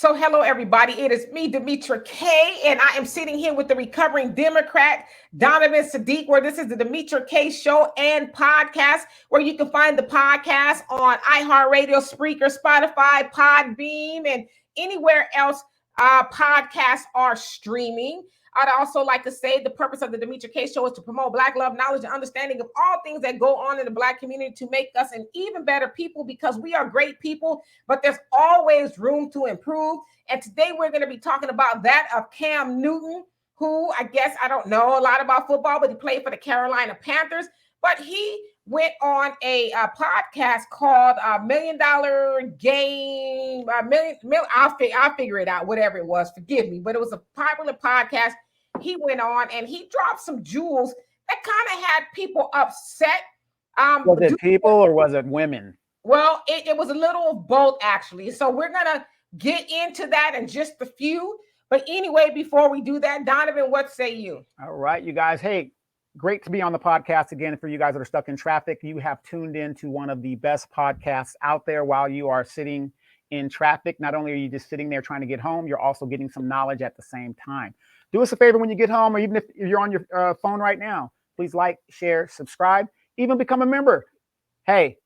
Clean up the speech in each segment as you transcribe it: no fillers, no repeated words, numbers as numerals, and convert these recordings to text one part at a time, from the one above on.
So hello, everybody. It is me, Demetria K, and I am sitting here with the recovering Democrat, Donovan Saadiq, where this is the Demetria K show and podcast, where you can find the podcast on iHeartRadio, Spreaker, Spotify, Podbeam, and anywhere else podcasts are streaming. I'd also like to say the purpose of the Demetria K show is to promote Black love, knowledge, and understanding of all things that go on in the Black community to make us an even better people, because we are great people, but there's always room to improve. And today we're going to be talking about that of Cam Newton, who I guess I don't know a lot about football, but he played for the Carolina Panthers. But he went on a podcast called $1 Million Game. I'll figure it out, whatever it was. Forgive me, but it was a popular podcast. He went on and he dropped some jewels that kind of had people upset. Was it people or was it women? Well, it was a little of both, actually. So we're going to get into that in just a few. But anyway, before we do that, Donovan, what say you? All right, you guys. Hey, great to be on the podcast again. For you guys that are stuck in traffic, you have tuned in to one of the best podcasts out there while you are sitting in traffic. Not only are you just sitting there trying to get home, you're also getting some knowledge at the same time. Do us a favor when you get home, or even if you're on your phone right now, please like, share, subscribe, even become a member. Hey,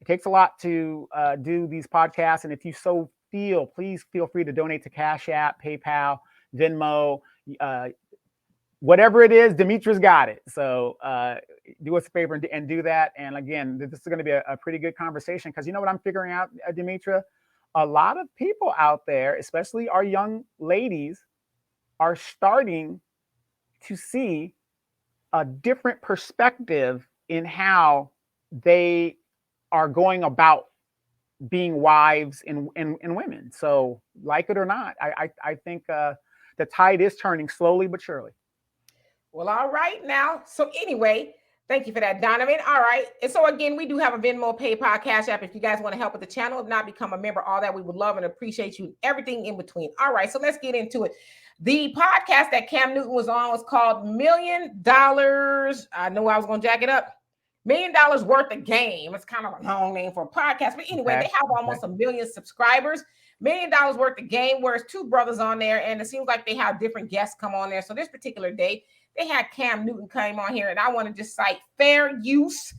it takes a lot to do these podcasts. And if you so feel, please feel free to donate to Cash App, PayPal, Venmo, whatever it is, Demetria's got it. So do us a favor and do that. And again, this is going to be a pretty good conversation, because you know what I'm figuring out, Demetria? A lot of people out there, especially our young ladies, are starting to see a different perspective in how they are going about being wives and women. So like it or not, I think the tide is turning slowly but surely. Well, all right now. So anyway, thank you for that, Donovan. All right. And so again, we do have a Venmo, PayPal, Cash App if you guys want to help with the channel. If not, become a member, all that. We would love and appreciate you, everything in between. All right. So let's get into it. The podcast that Cam Newton was on was called $1 Million. I know I was going to jack it up. $1 Million Worth of Game. It's kind of a long name for a podcast. But anyway, they have almost 1 million subscribers. $1 Million Worth of Game, where it's two brothers on there. And it seems like they have different guests come on there. So this particular day, they had Cam Newton came on here, and I want to just cite fair use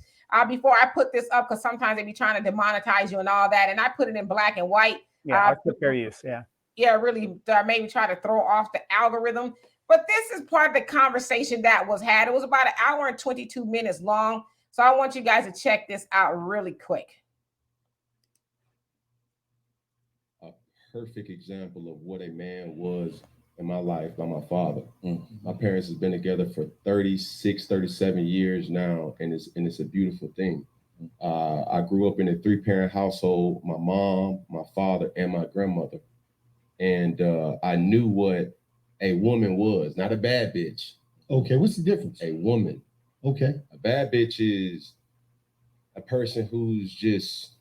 before I put this up, because sometimes they be trying to demonetize you and all that, and I put it in black and white. Yeah, I put fair use. Yeah, really maybe try to throw off the algorithm. But this is part of the conversation that was had. It was about 1 hour and 22 minutes long, so I want you guys to check this out really quick. A perfect example of what a man was in my life by my father. My parents have been together for 36, 37 years now, and it's a beautiful thing. I grew up in a 3-parent household, my mom, my father, and my grandmother. And I knew what a woman was, not a bad bitch. Okay, what's the difference? A woman. Okay. A bad bitch is a person who's just,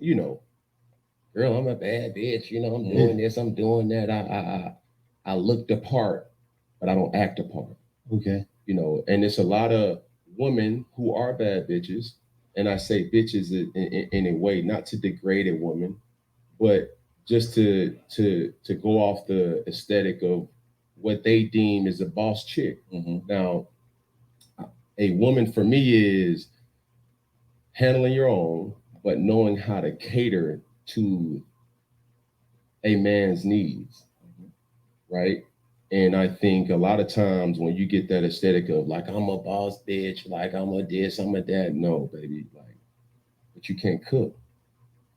girl, I'm a bad bitch, I'm doing this, I'm doing that. I look the part, but I don't act the part. Okay. And it's a lot of women who are bad bitches. And I say bitches in a way, not to degrade a woman, but just to go off the aesthetic of what they deem is a boss chick. Now, a woman for me is handling your own, but knowing how to cater to a man's needs. Right. And I think a lot of times when you get that aesthetic of like, I'm a boss bitch, like I'm a this, I'm a that. No, baby, but you can't cook.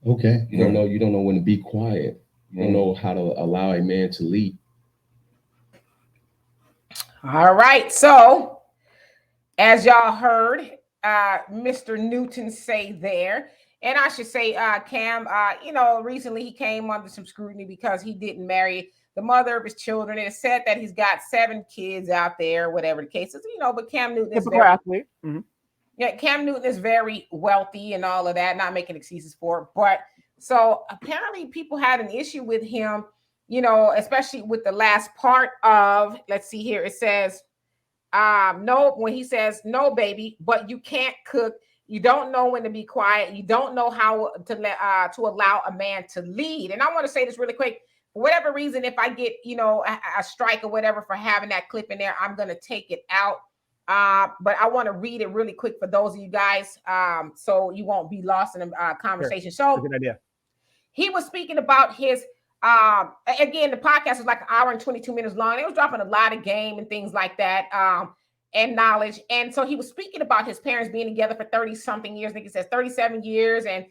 Okay. You don't know when to be quiet. You don't know how to allow a man to lead. All right. So as y'all heard, Mr. Newton say there, and I should say, Cam, recently he came under some scrutiny because he didn't marry the mother of his children. It's said that he's got 7 kids out there, whatever the case is, but Cam Newton is very athlete. Yeah, Cam Newton is very wealthy and all of that, not making excuses for it. But so apparently people had an issue with him, especially with the last part of, let's see here. It says, no, when he says, no, baby, but you can't cook. You don't know when to be quiet. You don't know how to allow a man to lead. And I want to say this really quick. For whatever reason, if I get, a strike or whatever for having that clip in there, I'm going to take it out. But I want to read it really quick for those of you guys, so you won't be lost in the conversation. Sure. So good idea. He was speaking about his, again, the podcast was like an hour and 22 minutes long. It was dropping a lot of game and things like that, and knowledge. And so he was speaking about his parents being together for 30 something years. I think he says 37 years. And,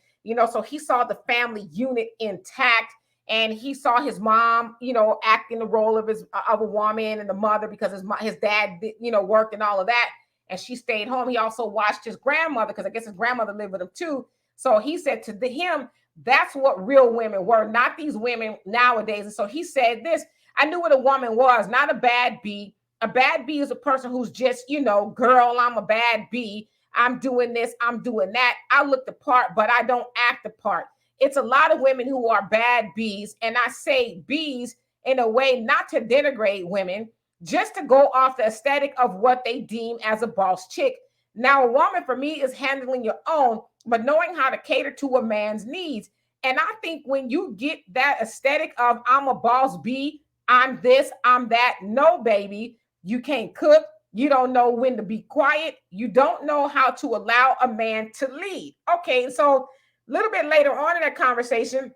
so he saw the family unit intact. And he saw his mom, acting the role of a woman and the mother, because his dad, worked and all of that. And she stayed home. He also watched his grandmother, because I guess his grandmother lived with him too. So he said to him, that's what real women were, not these women nowadays. And so he said this: I knew what a woman was, not a bad bee. A bad bee is a person who's just, girl, I'm a bad bee. I'm doing this, I'm doing that. I look the part, but I don't act the part. It's a lot of women who are bad bees. And I say bees in a way not to denigrate women, just to go off the aesthetic of what they deem as a boss chick. Now, a woman for me is handling your own, but knowing how to cater to a man's needs. And I think when you get that aesthetic of I'm a boss bee, I'm this, I'm that. No, baby, you can't cook. You don't know when to be quiet. You don't know how to allow a man to lead. Okay, so a little bit later on in that conversation,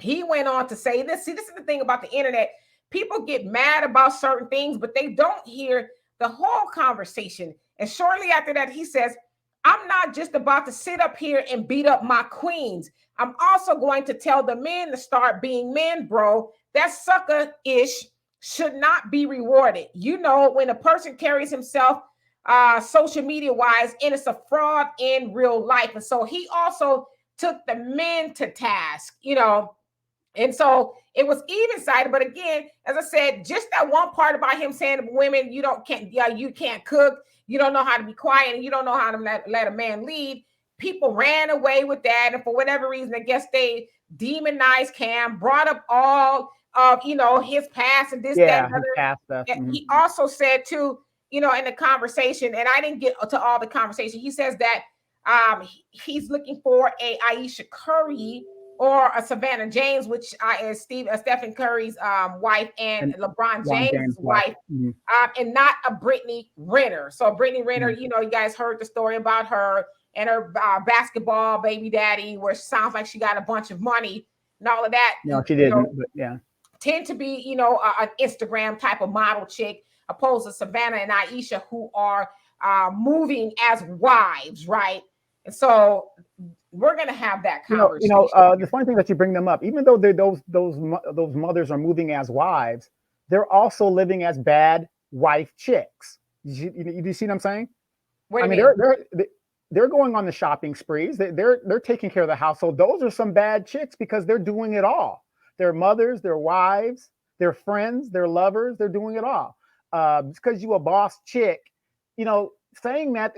he went on to say this. See, this is the thing about the internet. People get mad about certain things, but they don't hear the whole conversation. And shortly after that, he says, I'm not just about to sit up here and beat up my queens. I'm also going to tell the men to start being men, bro. That sucker-ish should not be rewarded. When a person carries himself social media-wise, and it's a fraud in real life. And so he also took the men to task, and so it was even-sided. But again, as I said, just that one part about him saying to women, you can't cook, you don't know how to be quiet, and you don't know how to let a man lead. People ran away with that. And for whatever reason, I guess they demonized Cam, brought up all of, his past and this, that, and his past stuff. Mm-hmm. He also said too, in the conversation, and I didn't get to all the conversation. He says that he's looking for a Aisha Curry or a Savannah James, which is Stephen Curry's wife and LeBron James' wife, mm-hmm. And not a Brittany Renner. So Brittany Renner, mm-hmm. You guys heard the story about her and her basketball baby daddy, where it sounds like she got a bunch of money and all of that. No, she didn't, but yeah. Tend to be, an Instagram type of model chick, opposed to Savannah and Aisha, who are moving as wives, right? And so we're going to have that conversation. The funny thing that you bring them up, even though those mothers are moving as wives, they're also living as bad wife chicks. You see what I'm saying? What do you mean? They're going on the shopping sprees. They're taking care of the household. Those are some bad chicks because they're doing it all. They're mothers, they're wives, they're friends, they're lovers. They're doing it all. Because you a boss chick, saying that.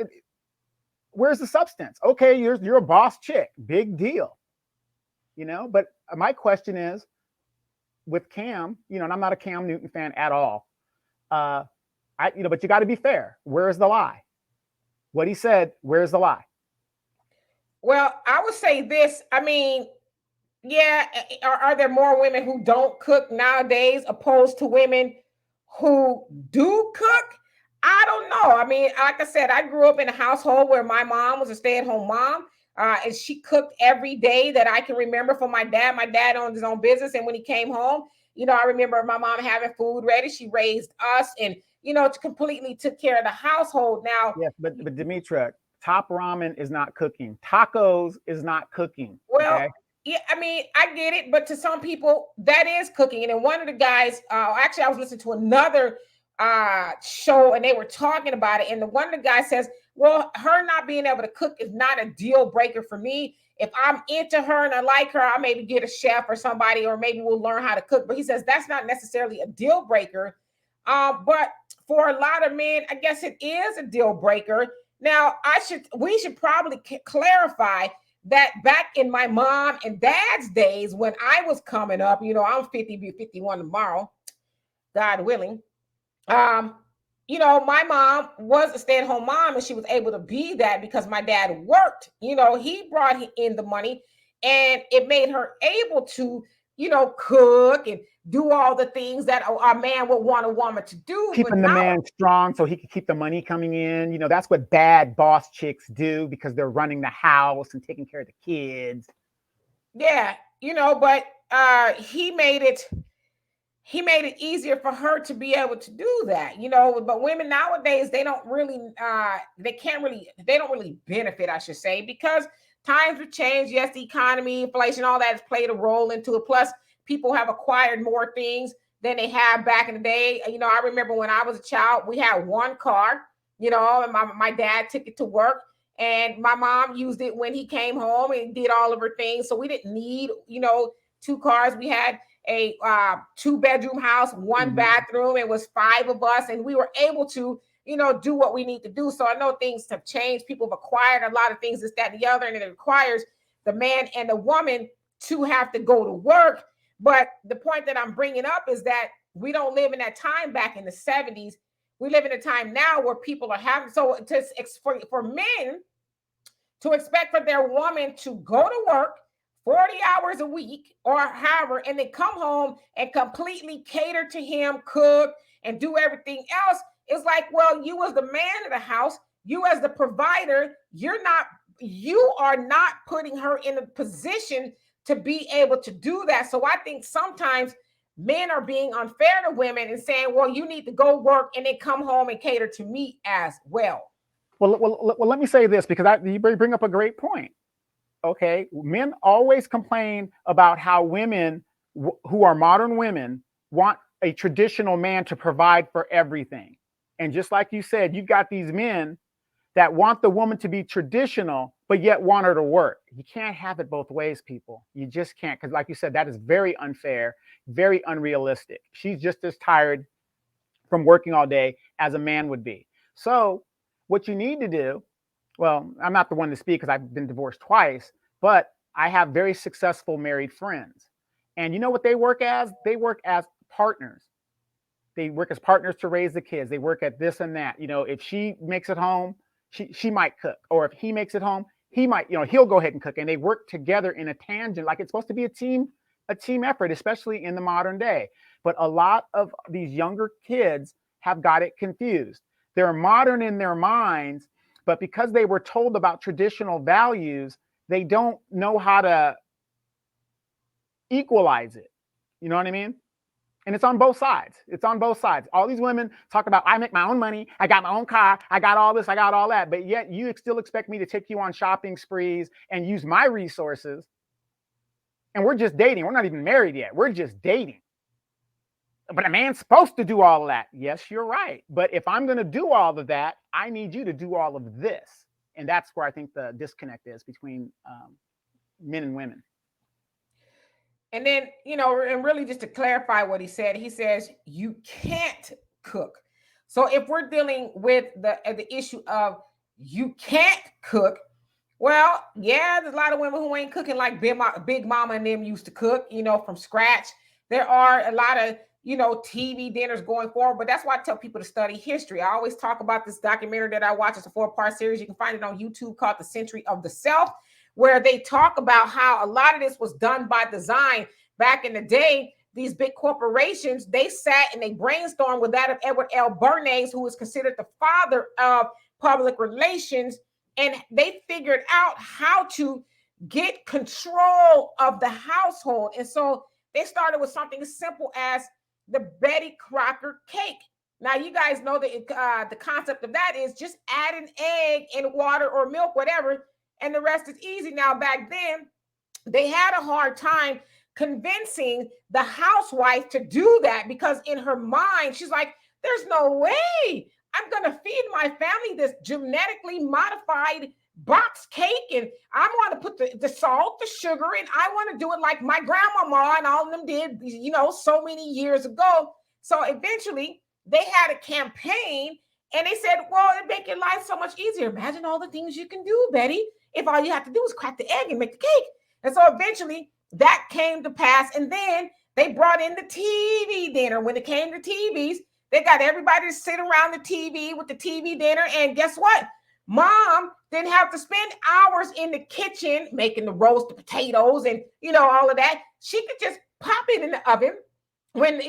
Where's the substance? Okay, you're a boss chick, big deal, But my question is, with Cam, and I'm not a Cam Newton fan at all. But you got to be fair. Where's the lie? What he said, where's the lie? Well, I would say this. I mean, yeah, are there more women who don't cook nowadays opposed to women who do cook? I don't know. I mean, like I said, I grew up in a household where my mom was a stay-at-home mom, and she cooked every day that I can remember for my dad. My dad owned his own business, and when he came home, I remember my mom having food ready. She raised us, and completely took care of the household. Now, yes, but Demetria, Top Ramen is not cooking. Tacos is not cooking. Well. Okay? Yeah, I mean, I get it, but to some people that is cooking. And then one of the guys, actually, I was listening to another show, and they were talking about it. And one of the guys says, well, her not being able to cook is not a deal breaker for me. If I'm into her and I like her, I'll maybe get a chef or somebody, or maybe we'll learn how to cook. But he says that's not necessarily a deal breaker. But for a lot of men, I guess it is a deal breaker. Now, we should probably clarify that back in my mom and dad's days when I was coming up, I'm 50, be 51 tomorrow, God willing. my mom was a stay-at-home mom, and she was able to be that because my dad worked. He brought in the money, and it made her able to, cook and do all the things that a man would want a woman to do. Keeping the man strong so he could keep the money coming in. That's what bad boss chicks do because they're running the house and taking care of the kids. Yeah, but he made it easier for her to be able to do that, but women nowadays, they don't really benefit, I should say, because times have changed. Yes, the economy, inflation, all that has played a role into it. Plus, people have acquired more things than they have back in the day. I remember when I was a child, we had one car, and my dad took it to work, and my mom used it when he came home and did all of her things. So we didn't need, two cars. We had a 2-bedroom house, one bathroom. It was 5 of us, and we were able to, do what we need to do. So I know things have changed. People have acquired a lot of things, this, that, and the other, and it requires the man and the woman to have to go to work. But the point that I'm bringing up is that we don't live in that time back in the 70s. We live in a time now where people are having, so for men to expect for their woman to go to work 40 hours a week or however, and then come home and completely cater to him, cook, and do everything else. It's like, well, you as the man of the house, you as the provider, you are not putting her in a position to be able to do that. So I think sometimes men are being unfair to women and saying, well, you need to go work and then come home and cater to me as well. Well, let me say this, because you bring up a great point. Okay, men always complain about how women who are modern women want a traditional man to provide for everything. And just like you said, you've got these men that want the woman to be traditional, but yet want her to work. You can't have it both ways, people. You just can't, because like you said, that is very unfair, very unrealistic. She's just as tired from working all day as a man would be. So what you need to do, well, I'm not the one to speak because I've been divorced twice, but I have very successful married friends. And you know what they work as? They work as partners. They work as partners to raise the kids. They work at this and that. If she makes it home, she might cook. Or if he makes it home, he might, he'll go ahead and cook. And they work together in a tangent, like it's supposed to be a team effort, especially in the modern day. But a lot of these younger kids have got it confused. They're modern in their minds, but because they were told about traditional values, they don't know how to equalize it. You know what I mean? And it's on both sides. It's on both sides. All these women talk about, I make my own money, I got my own car, I got all this, I got all that. But yet you still expect me to take you on shopping sprees and use my resources. And we're just dating. We're not even married yet. We're just dating. But a man's supposed to do all of that. Yes, you're right. But if I'm going to do all of that, I need you to do all of this. And that's where I think the disconnect is between men and women. And then, and really just to clarify what he says, you can't cook. So if we're dealing with the issue of you can't cook, well, yeah, there's a lot of women who ain't cooking like Big Mama and them used to cook, from scratch. There are a lot of, TV dinners going forward, but that's why I tell people to study history. I always talk about this documentary that I watch. It's a 4-part series. You can find it on YouTube called The Century of the Self, where they talk about how a lot of this was done by design. Back in the day, these big corporations, they sat and they brainstormed with that of Edward L. Bernays, who is considered the father of public relations. And they figured out how to get control of the household. And so they started with something as simple as the Betty Crocker cake. Now, you guys know that the concept of that is just add an egg in water or milk, whatever, and the rest is easy. Now, back then, they had a hard time convincing the housewife to do that because in her mind, she's like, there's no way I'm going to feed my family this genetically modified box cake, and I want to put the salt, the sugar, and I want to do it like my grandmama and all of them did, so many years ago. So eventually they had a campaign and they said, well, it'd make your life so much easier. Imagine all the things you can do, Betty, if all you have to do is crack the egg and make the cake. And so eventually that came to pass. And then they brought in the TV dinner. When it came to TVs, They got everybody to sit around the TV with the TV dinner. And guess what? Mom didn't have to spend hours in the kitchen making the roasted potatoes and, all of that. She could just pop it in the oven when,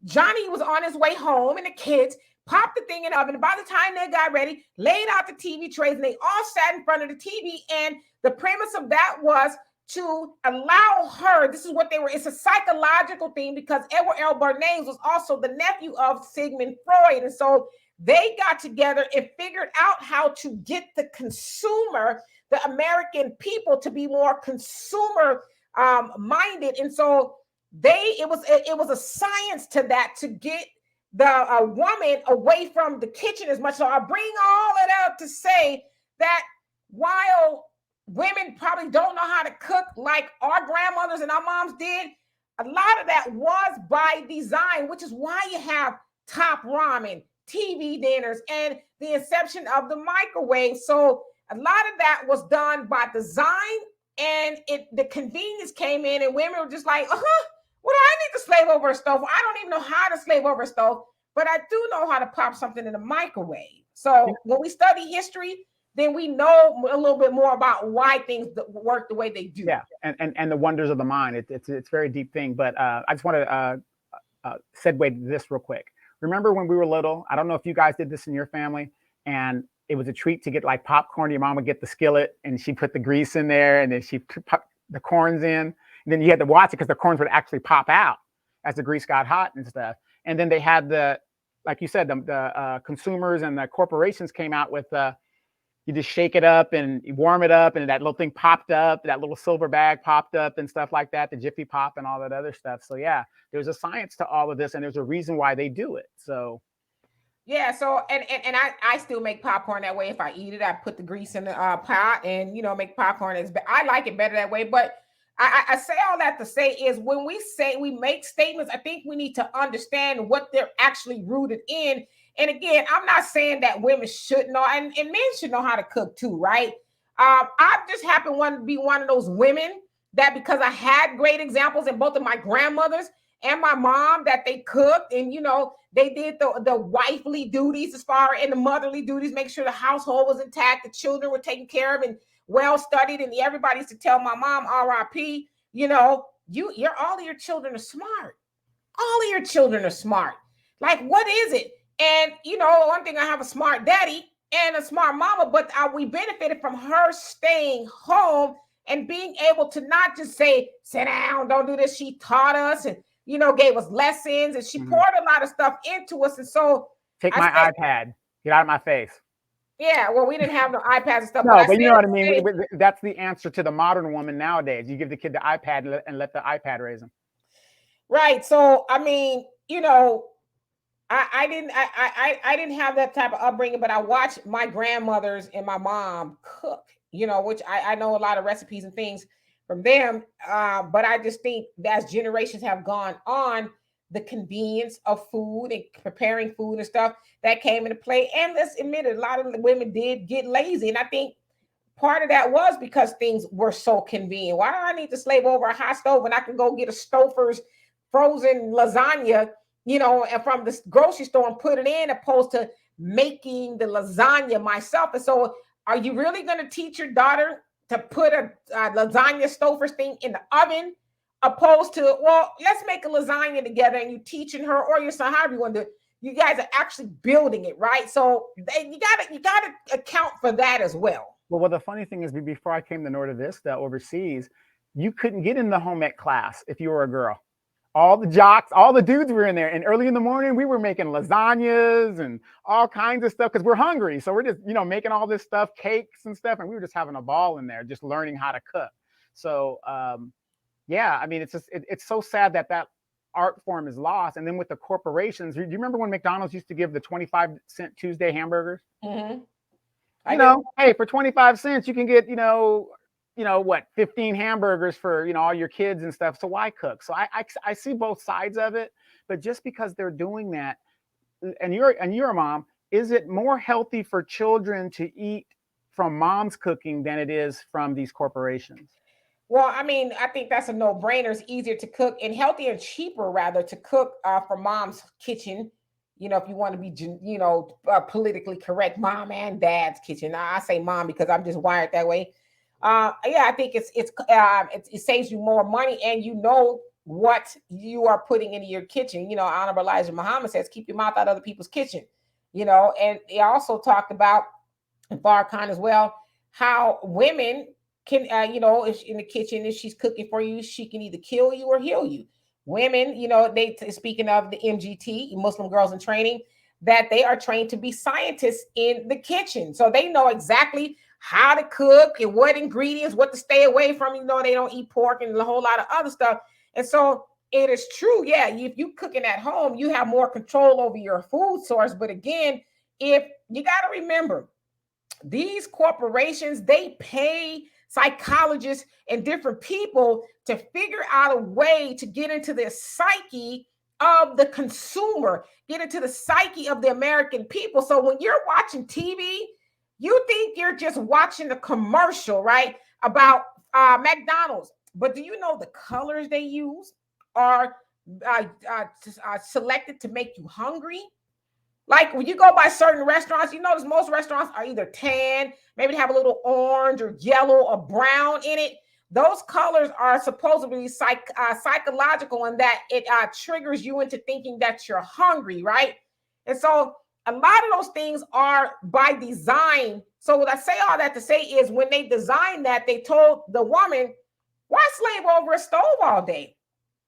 Johnny was on his way home and the kids popped the thing in the oven. And by the time they got ready, laid out the TV trays and they all sat in front of the TV. And the premise of that was to allow her, this is what they were, it's a psychological thing because Edward L. Bernays was also the nephew of Sigmund Freud. And so they got together and figured out how to get the consumer, the American people, to be more consumer minded. And so it was a science to that, to get the woman away from the kitchen as much. So I bring all of that to say that while women probably don't know how to cook like our grandmothers and our moms did, a lot of that was by design, which is why you have top ramen, TV dinners, and the inception of the microwave. So a lot of that was done by design, and the convenience came in, and women were just like, what do I need to slave over a stove? I don't even know how to slave over a stove, but I do know how to pop something in the microwave. So when we study history, then we know a little bit more about why things work the way they do. Yeah, and the wonders of the mind. It's a very deep thing, but I just want to segue this real quick. Remember when we were little? I don't know if you guys did this in your family, and it was a treat to get like popcorn. Your mom would get the skillet, and she put the grease in there, and then she put the corns in. And then you had to watch it because the corns would actually pop out as the grease got hot and stuff. And then they had like you said, the consumers and the corporations came out with you just shake it up and you warm it up, and that little thing popped up, that little silver bag popped up and stuff like that, the Jiffy Pop and all that other stuff. So yeah, there's a science to all of this, and there's a reason why they do it. So yeah, so and I still make popcorn that way. If I eat it, I put the grease in the pot and make popcorn. I like it better that way. But I say all that to say is when we say we make statements, I think we need to understand what they're actually rooted in. And again, I'm not saying that women should know, and men should know how to cook too, right? I just happen to be one of those women that, because I had great examples in both of my grandmothers and my mom, that they cooked and, they did the wifely duties as far and the motherly duties, make sure the household was intact, the children were taken care of and well studied. And everybody used to tell my mom, RIP, all of your children are smart. All of your children are smart. Like, what is it? And, one thing, I have a smart daddy and a smart mama, but we benefited from her staying home and being able to not just say, sit down, don't do this. She taught us and, gave us lessons, and she poured a lot of stuff into us. And so take my iPad, get out of my face. Yeah, well, we didn't have no iPads and stuff. No, but you know what I mean? That's the answer to the modern woman nowadays. You give the kid the iPad and let the iPad raise him. Right. So, I mean, I didn't have that type of upbringing, but I watched my grandmothers and my mom cook, which I know a lot of recipes and things from them. But I just think that as generations have gone on, the convenience of food and preparing food and stuff that came into play. And let's admit it, a lot of the women did get lazy. And I think part of that was because things were so convenient. Why do I need to slave over a hot stove when I can go get a Stouffer's frozen lasagna, and from the grocery store and put it in, opposed to making the lasagna myself? And so are you really going to teach your daughter to put a lasagna Stouffer's thing in the oven, opposed to, well, let's make a lasagna together, and you teaching her or your son, however you want to do it, you guys are actually building it, right? So you gotta account for that as well. Well, the funny thing is, before I came to Norte Vista overseas, you couldn't get in the home ec class if you were a girl. All the jocks, all the dudes were in there. And early in the morning, we were making lasagnas and all kinds of stuff because we're hungry. So we're just, making all this stuff, cakes and stuff. And we were just having a ball in there, just learning how to cook. So, yeah, I mean, it's so sad that art form is lost. And then with the corporations, do you remember when McDonald's used to give the 25-cent Tuesday hamburgers? Mm-hmm. Hey, for 25 cents, you can get, 15 hamburgers for, all your kids and stuff. So why cook? So I see both sides of it, but just because they're doing that, and you're a mom, is it more healthy for children to eat from mom's cooking than it is from these corporations? Well, I mean, I think that's a no-brainer. It's easier to cook and healthier and cheaper, rather, to cook from mom's kitchen, if you want to be, politically correct, mom and dad's kitchen. Now, I say mom because I'm just wired that way. Yeah, I think it saves you more money, and what you are putting into your kitchen. Honorable Elijah Muhammad says, keep your mouth out of other people's kitchen. And he also talked about in Farrakhan as well, how women can, if in the kitchen, if she's cooking for you, she can either kill you or heal you. Women, speaking of the MGT, Muslim Girls in Training, that they are trained to be scientists in the kitchen. So they know exactly how to cook and what ingredients, what to stay away from. They don't eat pork and a whole lot of other stuff. And so it is true. Yeah, if you cooking at home, you have more control over your food source. But again, if you got to remember, these corporations, they pay psychologists and different people to figure out a way to get into the psyche of the consumer, get into the psyche of the American people. So when you're watching TV, you think you're just watching a commercial, right, about McDonald's. But do you know the colors they use are selected to make you hungry? Like when you go by certain restaurants, you notice most restaurants are either tan, maybe they have a little orange or yellow or brown in it. Those colors are supposedly psychological in that it triggers you into thinking that you're hungry, right? And so a lot of those things are by design. So what I say all that to say is when they designed that, they told the woman, why slave over a stove all day?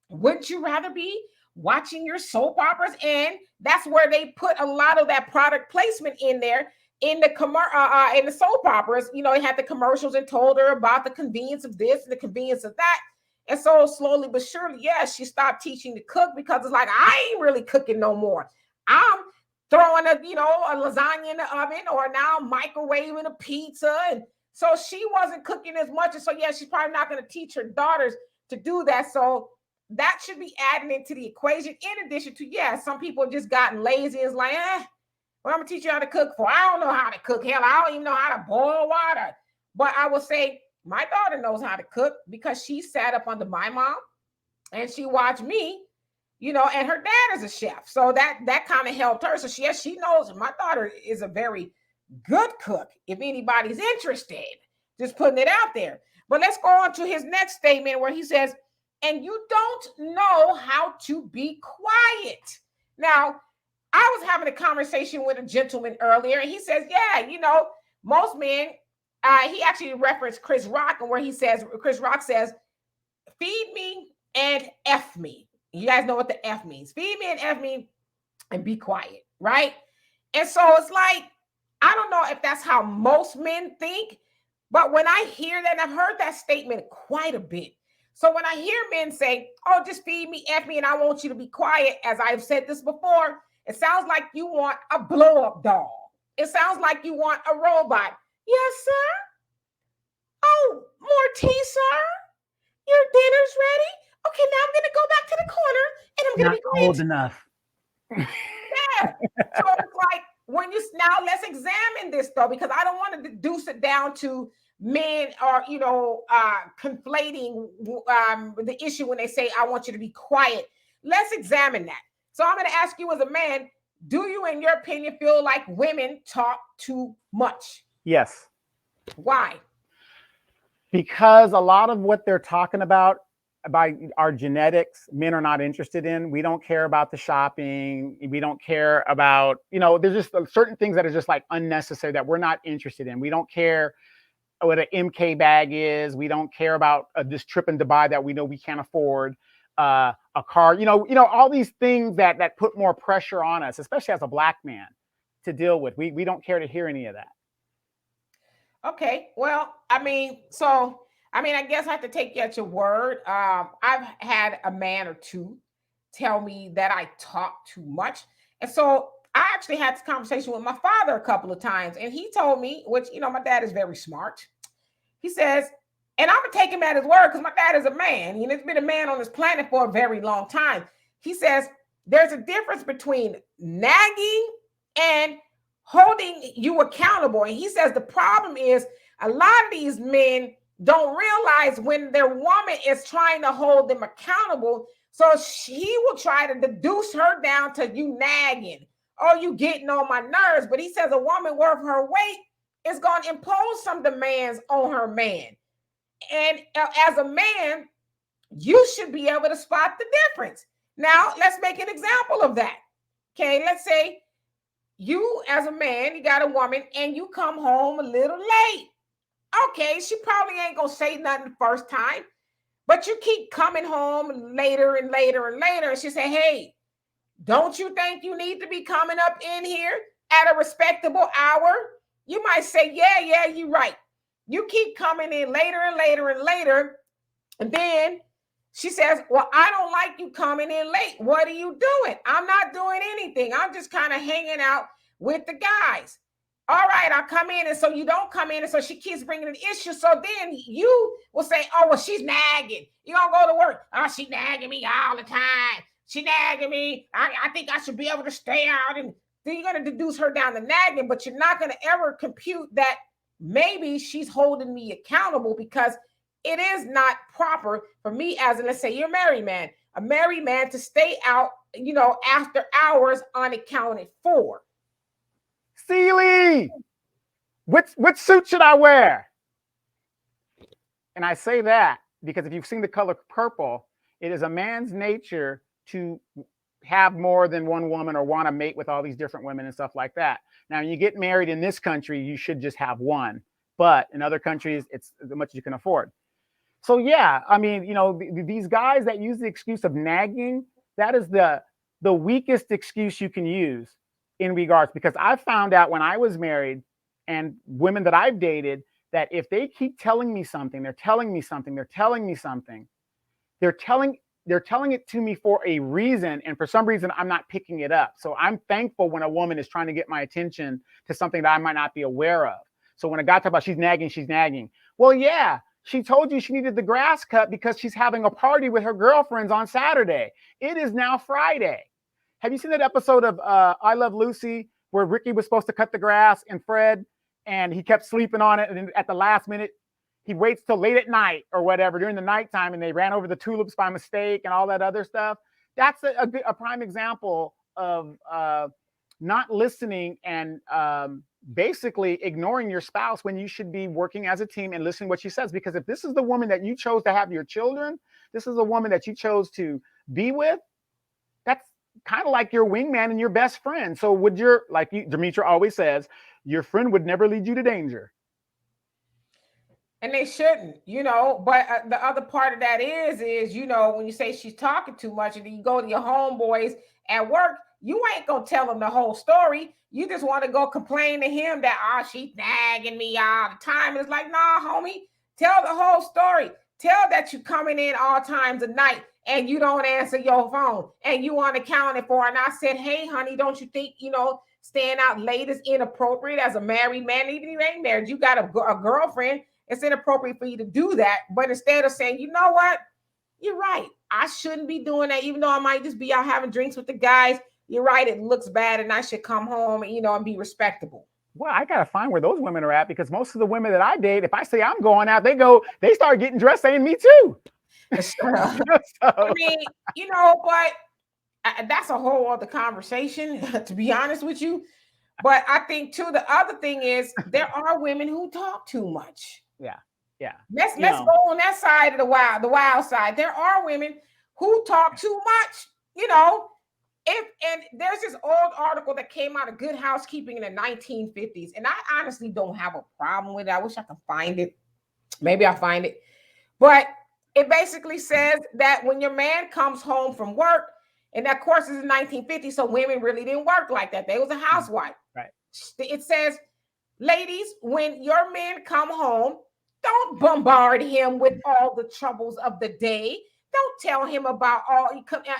Wouldn't you rather be watching your soap operas? And that's where they put a lot of that product placement in there in the soap operas. They had the commercials and told her about the convenience of this and the convenience of that. And so slowly but surely, yeah, she stopped teaching to cook because it's like, I ain't really cooking no more. I'm throwing a lasagna in the oven, or now microwaving a pizza. And so she wasn't cooking as much. And so, yeah, she's probably not going to teach her daughters to do that. So that should be added into the equation. In addition to, yeah, some people have just gotten lazy. It's like, well, I'm going to teach you how to cook for. I don't know how to cook. Hell, I don't even know how to boil water. But I will say my daughter knows how to cook because she sat up under my mom and she watched me, and her dad is a chef. So that kind of helped her. So she knows. My daughter is a very good cook. If anybody's interested, just putting it out there. But let's go on to his next statement where he says, and you don't know how to be quiet. Now, I was having a conversation with a gentleman earlier, and he says, yeah, most men, he actually referenced Chris Rock, and where Chris Rock says, feed me and F me. You guys know what the F means. Feed me and F me and be quiet, right? And so it's like, I don't know if that's how most men think, but when I hear that, I've heard that statement quite a bit. So when I hear men say, oh, just feed me, F me, and I want you to be quiet, as I've said this before, it sounds like you want a blow-up doll. It sounds like you want a robot. Yes, sir? Oh, more tea, sir? Your dinner's ready? Okay, now I'm going to go back to the corner, and I'm going to be quiet. Old enough. Yeah. So it's like, now let's examine this, though, because I don't want to deduce it down to men are, conflating the issue when they say, I want you to be quiet. Let's examine that. So I'm going to ask you as a man, do you, in your opinion, feel like women talk too much? Yes. Why? Because a lot of what they're talking about our genetics, men are not interested in. We don't care about the shopping. We don't care about, there's just certain things that are just like unnecessary that we're not interested in. We don't care what an MK bag is. We don't care about this trip in Dubai that we know we can't afford, a car, all these things that put more pressure on us, especially as a Black man, to deal with. We don't care to hear any of that. Okay. Well, I guess I have to take you at your word. I've had a man or two tell me that I talk too much. And so I actually had this conversation with my father a couple of times, and he told me, which, my dad is very smart. He says, and I'm going to take him at his word because my dad is a man. He's been a man on this planet for a very long time. He says, there's a difference between nagging and holding you accountable. And he says the problem is a lot of these men don't realize when their woman is trying to hold them accountable. So he will try to deduce her down to you nagging, oh, you getting on my nerves. But he says a woman worth her weight is going to impose some demands on her man. And as a man, you should be able to spot the difference. Now, let's make an example of that. Okay, let's say you as a man, you got a woman and you come home a little late. Okay, she probably ain't going to say nothing the first time, but you keep coming home later and later and later. And she say, hey, don't you think you need to be coming up in here at a respectable hour? You might say, yeah, you're right. You keep coming in later and later and later. And then she says, well, I don't like you coming in late. What are you doing? I'm not doing anything. I'm just kind of hanging out with the guys. All right, I'll come in. And so you don't come in. And so she keeps bringing an issue. So then you will say, oh, well, she's nagging. You don't go to work. Oh, she's nagging me all the time. She nagging me. I think I should be able to stay out. And then you're going to deduce her down to nagging, but you're not going to ever compute that maybe she's holding me accountable, because it is not proper for me as, let's say you're a married man to stay out, after hours unaccounted for. Sealy, what suit should I wear? And I say that because if you've seen the color purple, it is a man's nature to have more than one woman or want to mate with all these different women and stuff like that. Now, when you get married in this country, you should just have one. But in other countries, it's as much as you can afford. So, yeah, I mean, these guys that use the excuse of nagging, that is the weakest excuse you can use in regards, because I found out when I was married and women that I've dated that if they keep telling me something, they're telling it to me for a reason. And for some reason, I'm not picking it up. So I'm thankful when a woman is trying to get my attention to something that I might not be aware of. So when a guy talks about she's nagging. Well, yeah, she told you she needed the grass cut because she's having a party with her girlfriends on Saturday. It is now Friday. Have you seen that episode of I Love Lucy where Ricky was supposed to cut the grass and Fred, and he kept sleeping on it. And then at the last minute, he waits till late at night or whatever during the nighttime, and they ran over the tulips by mistake and all that other stuff. That's a prime example of not listening and basically ignoring your spouse when you should be working as a team and listening to what she says. Because if this is the woman that you chose to have your children, this is a woman that you chose to be with, that's kind of like your wingman and your best friend. So would Demetria always says, your friend would never lead you to danger. And they shouldn't, but the other part of that is, when you say she's talking too much and then you go to your homeboys at work, you ain't going to tell them the whole story. You just want to go complain to him that, she's nagging me all the time. And it's like, nah, homie, tell the whole story. Tell that you coming in all times of night and you don't answer your phone and you unaccounted for. And I said, hey, honey, don't you think, staying out late is inappropriate as a married man? Even if you ain't married, you got a girlfriend. It's inappropriate for you to do that. But instead of saying, you know what? You're right. I shouldn't be doing that, even though I might just be out having drinks with the guys. You're right. It looks bad and I should come home and, and be respectable. Well, I got to find where those women are at, because most of the women that I date, if I say I'm going out, they start getting dressed saying me too. I mean, but that's a whole other conversation, to be honest with you. But I think too, the other thing is there are women who talk too much. Yeah. Let's go on that side of the wild side. There are women who talk too much, and there's this old article that came out of Good Housekeeping in the 1950s. And I honestly don't have a problem with it. I wish I could find it. Maybe I'll find it. But it basically says that when your man comes home from work, and that course is in 1950, so women really didn't work like that. They was a housewife. Right. It says, ladies, when your man come home, don't bombard him with all the troubles of the day. Don't tell him about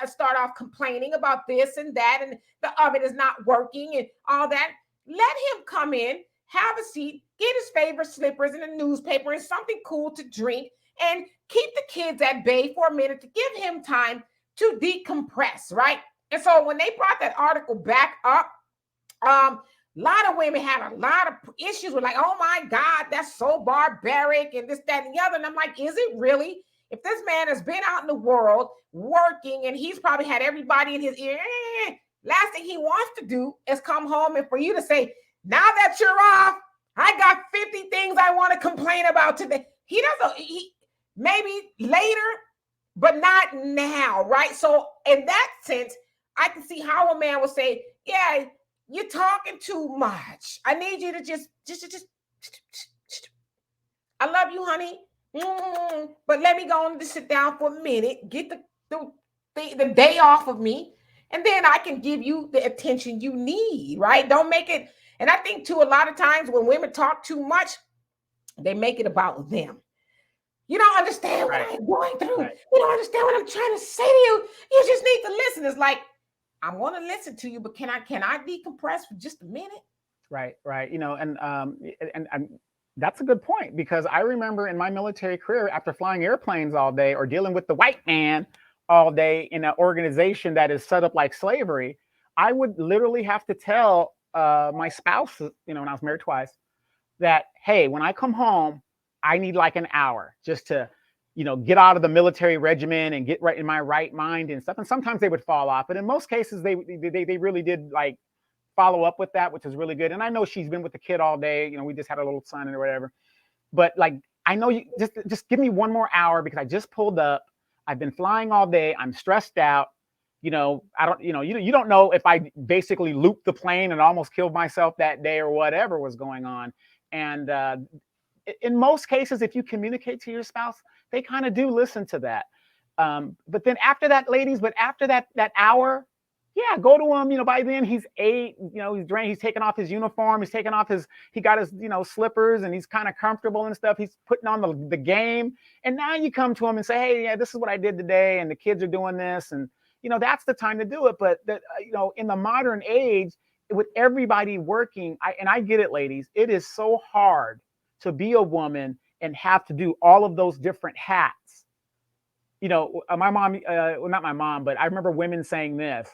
start off complaining about this and that, and the oven is not working and all that. Let him come in, have a seat, get his favorite slippers and a newspaper and something cool to drink, and keep the kids at bay for a minute to give him time to decompress, right? And so when they brought that article back up, a lot of women had a lot of issues with, like, oh my God, that's so barbaric and this, that, and the other. And I'm like, is it really? If this man has been out in the world working and he's probably had everybody in his ear, Last thing he wants to do is come home and for you to say, now that you're off, I got 50 things I want to complain about today. He doesn't, maybe later, but not now, right? So in that sense, I can see how a man will say, yeah, you're talking too much. I need you to just I love you, honey. But let me go on to sit down for a minute, get the day off of me, and then I can give you the attention you need, right? Don't make it. And I think too, a lot of times when women talk too much, they make it about them. You don't understand what I'm going through. Right. You don't understand what I'm trying to say to you. You just need to listen. It's like, I want to listen to you, but can I decompress for just a minute? Right. You know, and that's a good point, because I remember in my military career, after flying airplanes all day or dealing with the white man all day in an organization that is set up like slavery, I would literally have to tell my spouse, you know, when I was married twice, that, hey, when I come home, I need like an hour just to, you know, get out of the military regimen and get right in my right mind and stuff. And sometimes they would fall off, but in most cases, they really did like follow up with that, which is really good. And I know she's been with the kid all day. You know, we just had a little son or whatever. But like, I know you just give me one more hour because I just pulled up. I've been flying all day. I'm stressed out. You know, I don't, you know, you don't know if I basically looped the plane and almost killed myself that day or whatever was going on. And in most cases, if you communicate to your spouse, they kind of do listen to that. But then after that, ladies, after that hour, yeah, go to him. You know, by then he's 8. You know, he's drained. He's taken off his uniform. He's taken off he got his, you know, slippers, and he's kind of comfortable and stuff. He's putting on the game. And now you come to him and say, hey, yeah, this is what I did today, and the kids are doing this, and you know, that's the time to do it. But you know, in the modern age, with everybody working, I get it, ladies. It is so hard to be a woman and have to do all of those different hats. You know, my mom, well, not my mom, but I remember women saying this.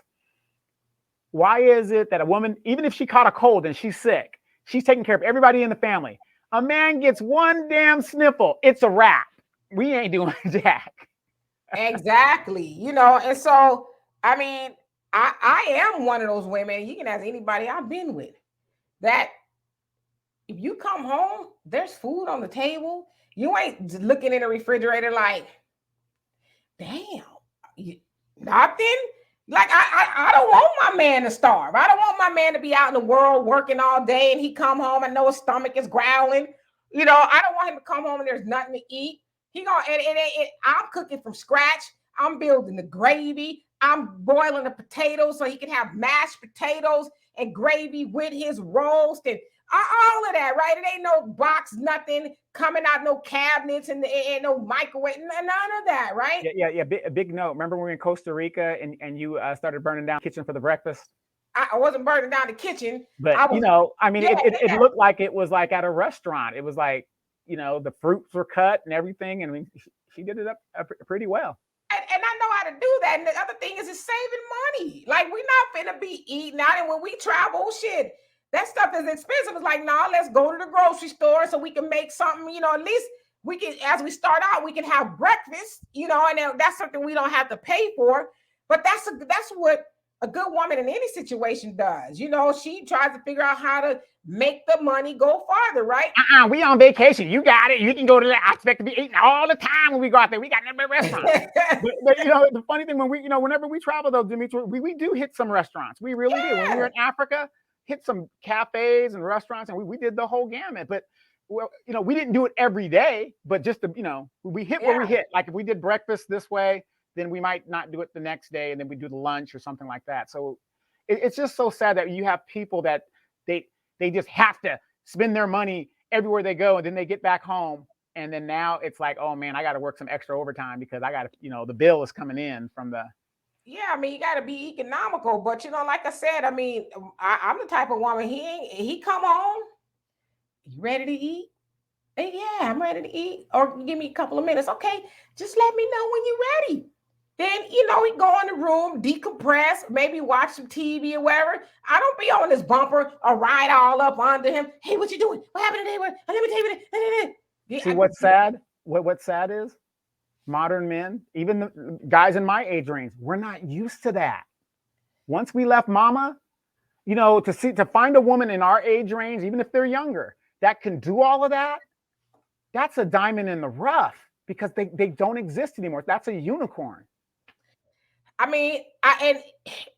Why is it that a woman, even if she caught a cold and she's sick, she's taking care of everybody in the family? A man gets one damn sniffle, it's a wrap. We ain't doing jack. Exactly. You know, and so, I mean, I am one of those women, you can ask anybody I've been with, that if you come home, there's food on the table. You ain't looking in the refrigerator like, damn, nothing. Like, I don't want my man to starve. I don't want my man to be out in the world working all day and he come home and know his stomach is growling. You know, I don't want him to come home and there's nothing to eat. He gonna, I'm cooking from scratch. I'm building the gravy. I'm boiling the potatoes so he can have mashed potatoes and gravy with his roast and all of that, right? It ain't no box, nothing coming out, no cabinets and no microwave, none of that, right? Yeah. Big note. Remember when we were in Costa Rica and you started burning down the kitchen for the breakfast? I wasn't burning down the kitchen, but you know, I mean, it looked like it was like at a restaurant. It was like, you know, the fruits were cut and everything, and I mean, she did it up pretty well. And I know how to do that. And the other thing is, it's saving money. Like, we're not finna be eating out, and when we travel, shit, that stuff is expensive. It's like, nah, let's go to the grocery store so we can make something, you know, at least we can, as we start out, we can have breakfast, you know, and that's something we don't have to pay for. But that's what a good woman in any situation does. You know, she tries to figure out how to make the money go farther, right? We on vacation. You got it. You can go to that. I expect to be eating all the time when we go out there. We got no restaurants. but you know, the funny thing, when we, you know, whenever we travel though, Demetria, we do hit some restaurants. We really do. When we were in Africa, hit some cafes and restaurants, and we did the whole gamut. But well, you know, we didn't do it every day, but just to, you know, we hit where we hit. Like if we did breakfast this way, then we might not do it the next day, and then we do the lunch or something like that. So it's just so sad that you have people that they just have to spend their money everywhere they go, and then they get back home, and then now it's like, oh man, I got to work some extra overtime because I got to, you know, the bill is coming in from the. Yeah, I mean, you got to be economical, but you know, like I said, I mean, I'm the type of woman, he come home, you ready to eat? Hey, yeah, I'm ready to eat. Or give me a couple of minutes. Okay, just let me know when you're ready. Then, you know, we go in the room, decompress, maybe watch some TV or whatever. I don't be on this bumper or ride all up under him. Hey, what you doing? What happened today? Let me tell you. See, what's sad? What's sad is modern men, even the guys in my age range, we're not used to that. Once we left mama, to find a woman in our age range, even if they're younger, that can do all of that, that's a diamond in the rough because they don't exist anymore. That's a unicorn. I mean, and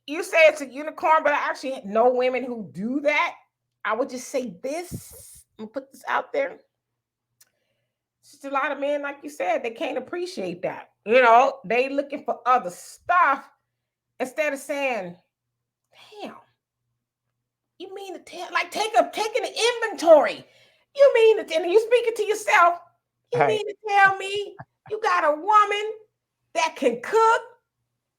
you say it's a unicorn, but I actually know women who do that. I would just say this and put this out there. It's just a lot of men, like you said, they can't appreciate that. They looking for other stuff instead of saying, damn, you mean to tell, like taking an inventory. You mean to, and you speaking to yourself, you mean to tell me you got a woman that can cook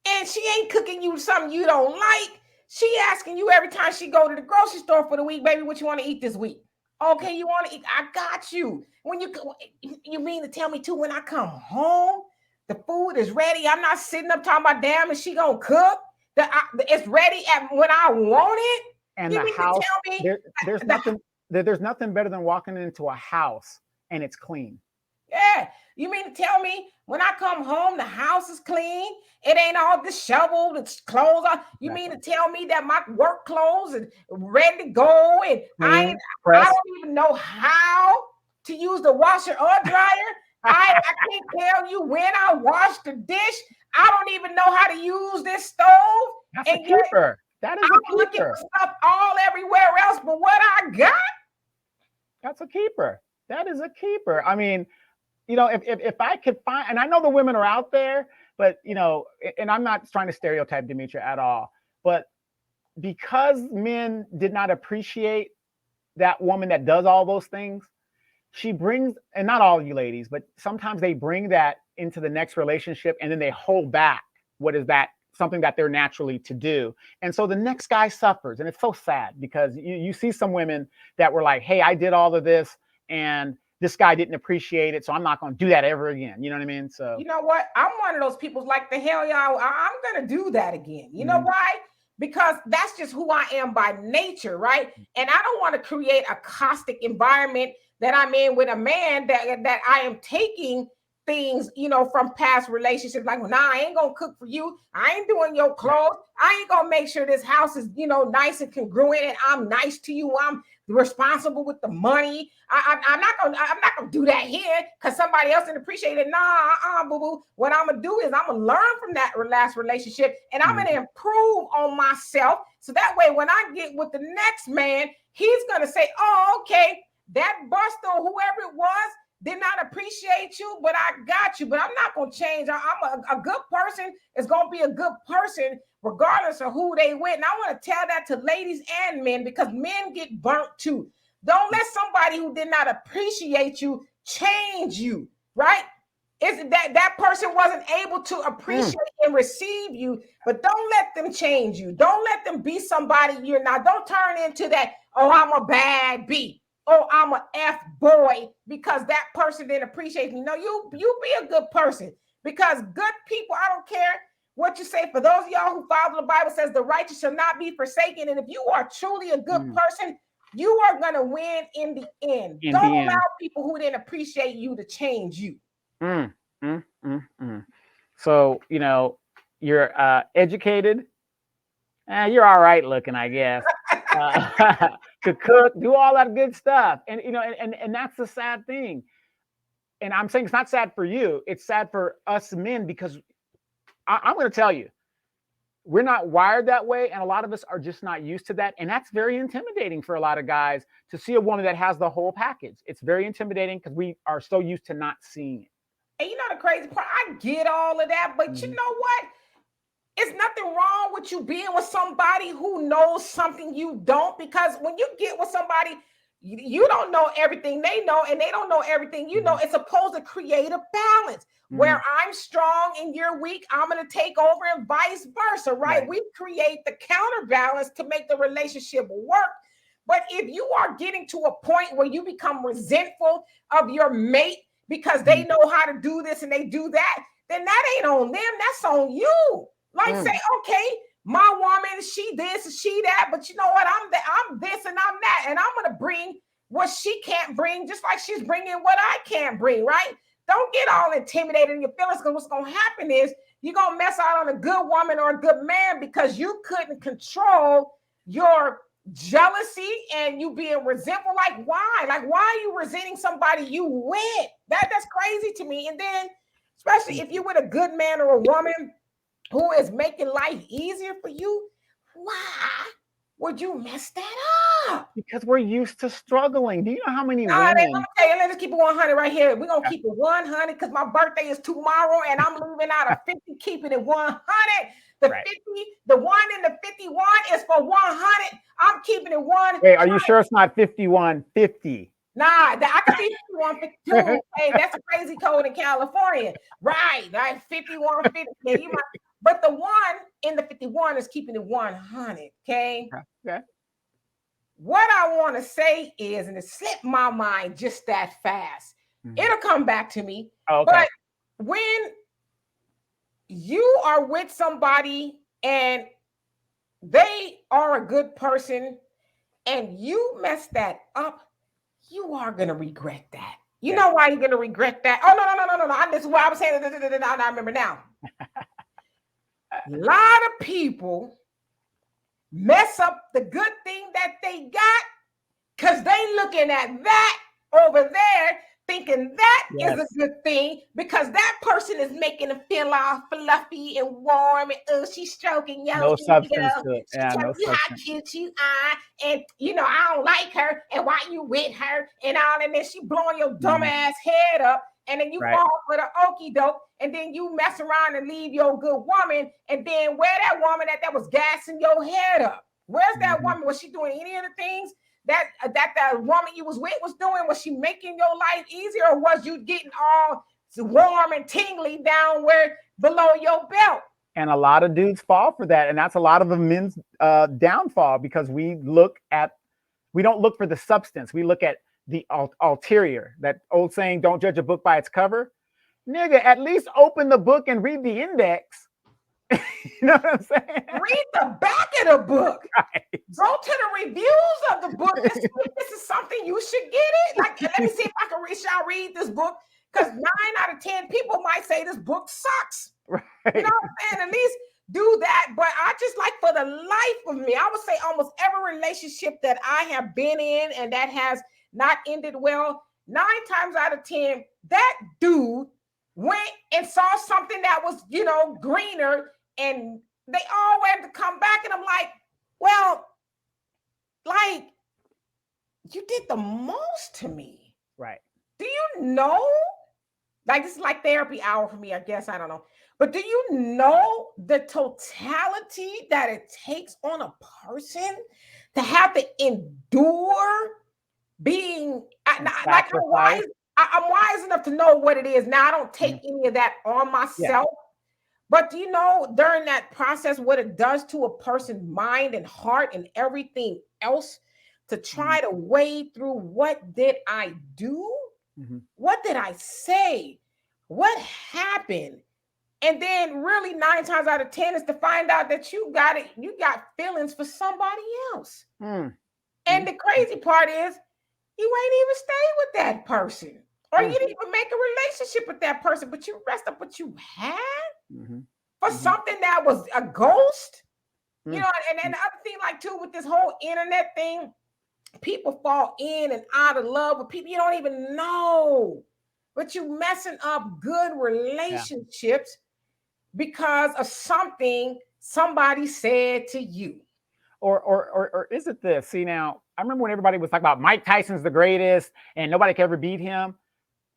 and she ain't cooking you something you don't like. She asking you every time she go to the grocery store for the week, baby, what you want to eat this week? Okay, you want to eat? I got you. When you mean to tell me too, when I come home, the food is ready. I'm not sitting up talking about damn, is she gonna cook? It's ready when I want it. And the house, there's nothing better than walking into a house and it's clean. Yeah, you mean to tell me when I come home, the house is clean? It ain't all disheveled, it's clothes on. You mean to tell me that my work clothes are ready to go and I don't even know how to use the washer or dryer? I can't tell you when I wash the dish. I don't even know how to use this stove. That's a keeper. That is a keeper. Looking for stuff all everywhere else, but what I got? That's a keeper. That is a keeper. I mean, if I could find, and I know the women are out there, but and I'm not trying to stereotype Demetria at all, but because men did not appreciate that woman that does all those things, she brings, and not all of you ladies, but sometimes they bring that into the next relationship and then they hold back what is that something that they're naturally to do. And so the next guy suffers. And it's so sad because you see some women that were like, hey, I did all of this and this guy didn't appreciate it, so I'm not going to do that ever again. You know what I mean? So you know what? I'm one of those people like the hell, y'all. I'm going to do that again. You know why? Because that's just who I am by nature, right? And I don't want to create a caustic environment that I'm in with a man that I am taking things, from past relationships. Like, nah, I ain't gonna cook for you. I ain't doing your clothes. I ain't gonna make sure this house is, nice and congruent. And I'm nice to you. I'm responsible with the money. I'm not gonna do that here because somebody else didn't appreciate it. Nah, boo boo. What I'm gonna do is I'm gonna learn from that last relationship and I'm gonna improve on myself. So that way, when I get with the next man, he's gonna say, "Oh, okay, that buster or whoever it was did not appreciate you, but I got you. But I'm not going to change. I'm a good person is going to be a good person regardless of who they with." And I want to tell that to ladies and men because men get burnt too. Don't let somebody who did not appreciate you change you, right? It's that person wasn't able to appreciate and receive you, but don't let them change you. Don't let them be somebody you're not. Don't turn into that, oh, I'm a bad B. Oh, I'm a F boy because that person didn't appreciate me. No, you be a good person because good people, I don't care what you say. For those of y'all who follow the Bible says the righteous shall not be forsaken. And if you are truly a good person, you are going to win in the end. Don't allow people who didn't appreciate you to change you. So, you're educated. You're all right looking, I guess. To cook, do all that good stuff. And, and that's the sad thing. And I'm saying it's not sad for you. It's sad for us men because I'm going to tell you, we're not wired that way. And a lot of us are just not used to that. And that's very intimidating for a lot of guys to see a woman that has the whole package. It's very intimidating because we are so used to not seeing it. And the crazy part, I get all of that, but you know what? It's nothing wrong with you being with somebody who knows something you don't, because when you get with somebody, you don't know everything they know, and they don't know everything you know. It's supposed to create a balance where I'm strong and you're weak. I'm going to take over and vice versa, right? We create the counterbalance to make the relationship work. But if you are getting to a point where you become resentful of your mate because they know how to do this and they do that, then that ain't on them. That's on you. Like say, okay, my woman, she this, she that, but you know what? I'm this and I'm that, and I'm gonna bring what she can't bring, just like she's bringing what I can't bring, right? Don't get all intimidated in your feelings, because what's gonna happen is You're going to mess out on a good woman or a good man because you couldn't control your jealousy and you being resentful. Like, why? Like, why are you resenting somebody you with? That's crazy to me. And then, especially if you're with a good man or a woman who is making life easier for you, why would you mess that up? Because we're used to struggling. Do you know how many Let me women? tell you, let's keep it 100 right here. We're going to keep it 100 because my birthday is tomorrow and I'm leaving out a 50, keeping it 100. The Right. 50, the 1 and the 51 is for 100. I'm keeping it 100. Wait, are you sure it's not 5150? Nah, I could be 5152. Hey, that's a crazy code in California. Right, 5150. Yeah, you might, but the 1 in the 51 is keeping it 100. Okay. Okay. What I want to say is, and it slipped my mind just that fast, it'll come back to me. Oh, okay. But when you are with somebody and they are a good person and you mess that up, you are going to regret that. You know why you're going to regret that? Oh, no. This is what I was saying. I remember now. A lot of people mess up the good thing that they got because they looking at that over there thinking that is a good thing because that person is making them feel all fluffy and warm and she's stroking your no substance ego. to it. She's telling you how cute you are and I don't like her and why you with her and all, and then she blowing your dumb ass head up and then you fall for the okie doke and then you mess around and leave your good woman and then where that woman that was gassing your head up? Where's that woman? Was she doing any of the things that the woman you was with was doing? Was she making your life easier or was you getting all warm and tingly down where below your belt? And a lot of dudes fall for that. And that's a lot of the men's downfall because we don't look for the substance. We look at the ulterior, that old saying, don't judge a book by its cover. Nigga, at least open the book and read the index. You know what I'm saying? Read the back of the book. Right. Go to the reviews of the book and see if this is something you should get it. Like, let me see if I can read this book because 9 out of 10 people might say this book sucks. Right. You know what I'm saying? At least do that. But I just like for the life of me, I would say almost every relationship that I have been in and that has not ended well, 9 times out of 10, that dude went and saw something that was, greener and they all had to come back. And I'm like, well, like, you did the most to me. Right. Do you know? Like, this is like therapy hour for me, I guess. I don't know. But do you know the totality that it takes on a person to have to endure being like I'm wise enough to know what it is. Now, I don't take any of that on myself. Yeah. But do you know during that process what it does to a person's mind and heart and everything else to try to wade through what did I do? What did I say? What happened? And then really 9 times out of 10 is to find out that you got feelings for somebody else. And the crazy part is you ain't even stay with that person. Or you didn't even make a relationship with that person, but you rest up what you had for something that was a ghost. You know, and then the other thing, like too, with this whole internet thing, people fall in and out of love with people you don't even know. But you messing up good relationships because of something somebody said to you. Or is it this? See, now, I remember when everybody was talking about Mike Tyson's the greatest and nobody could ever beat him.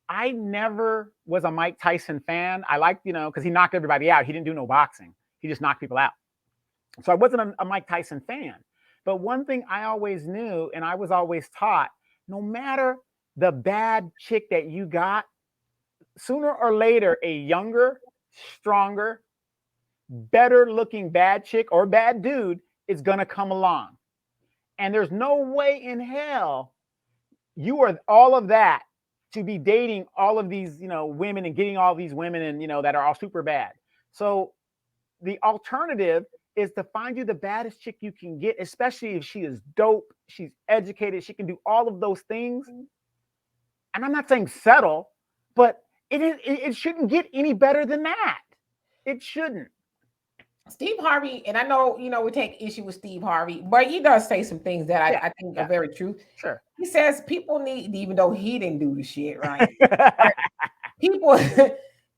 I never was a Mike Tyson fan. I liked, because he knocked everybody out. He didn't do no boxing. He just knocked people out. So I wasn't a Mike Tyson fan. But one thing I always knew, and I was always taught, no matter the bad chick that you got, sooner or later, a younger, stronger, better looking bad chick or bad dude is going to come along. And there's no way in hell you are all of that to be dating all of these, women and getting all these women and, that are all super bad. So the alternative is to find you the baddest chick you can get, especially if she is dope, she's educated, she can do all of those things. And I'm not saying settle, but it shouldn't get any better than that. It shouldn't. Steve Harvey, and I know, we take issue with Steve Harvey, but he does say some things that I think are very true. Sure. He says people need, even though he didn't do the shit, right? people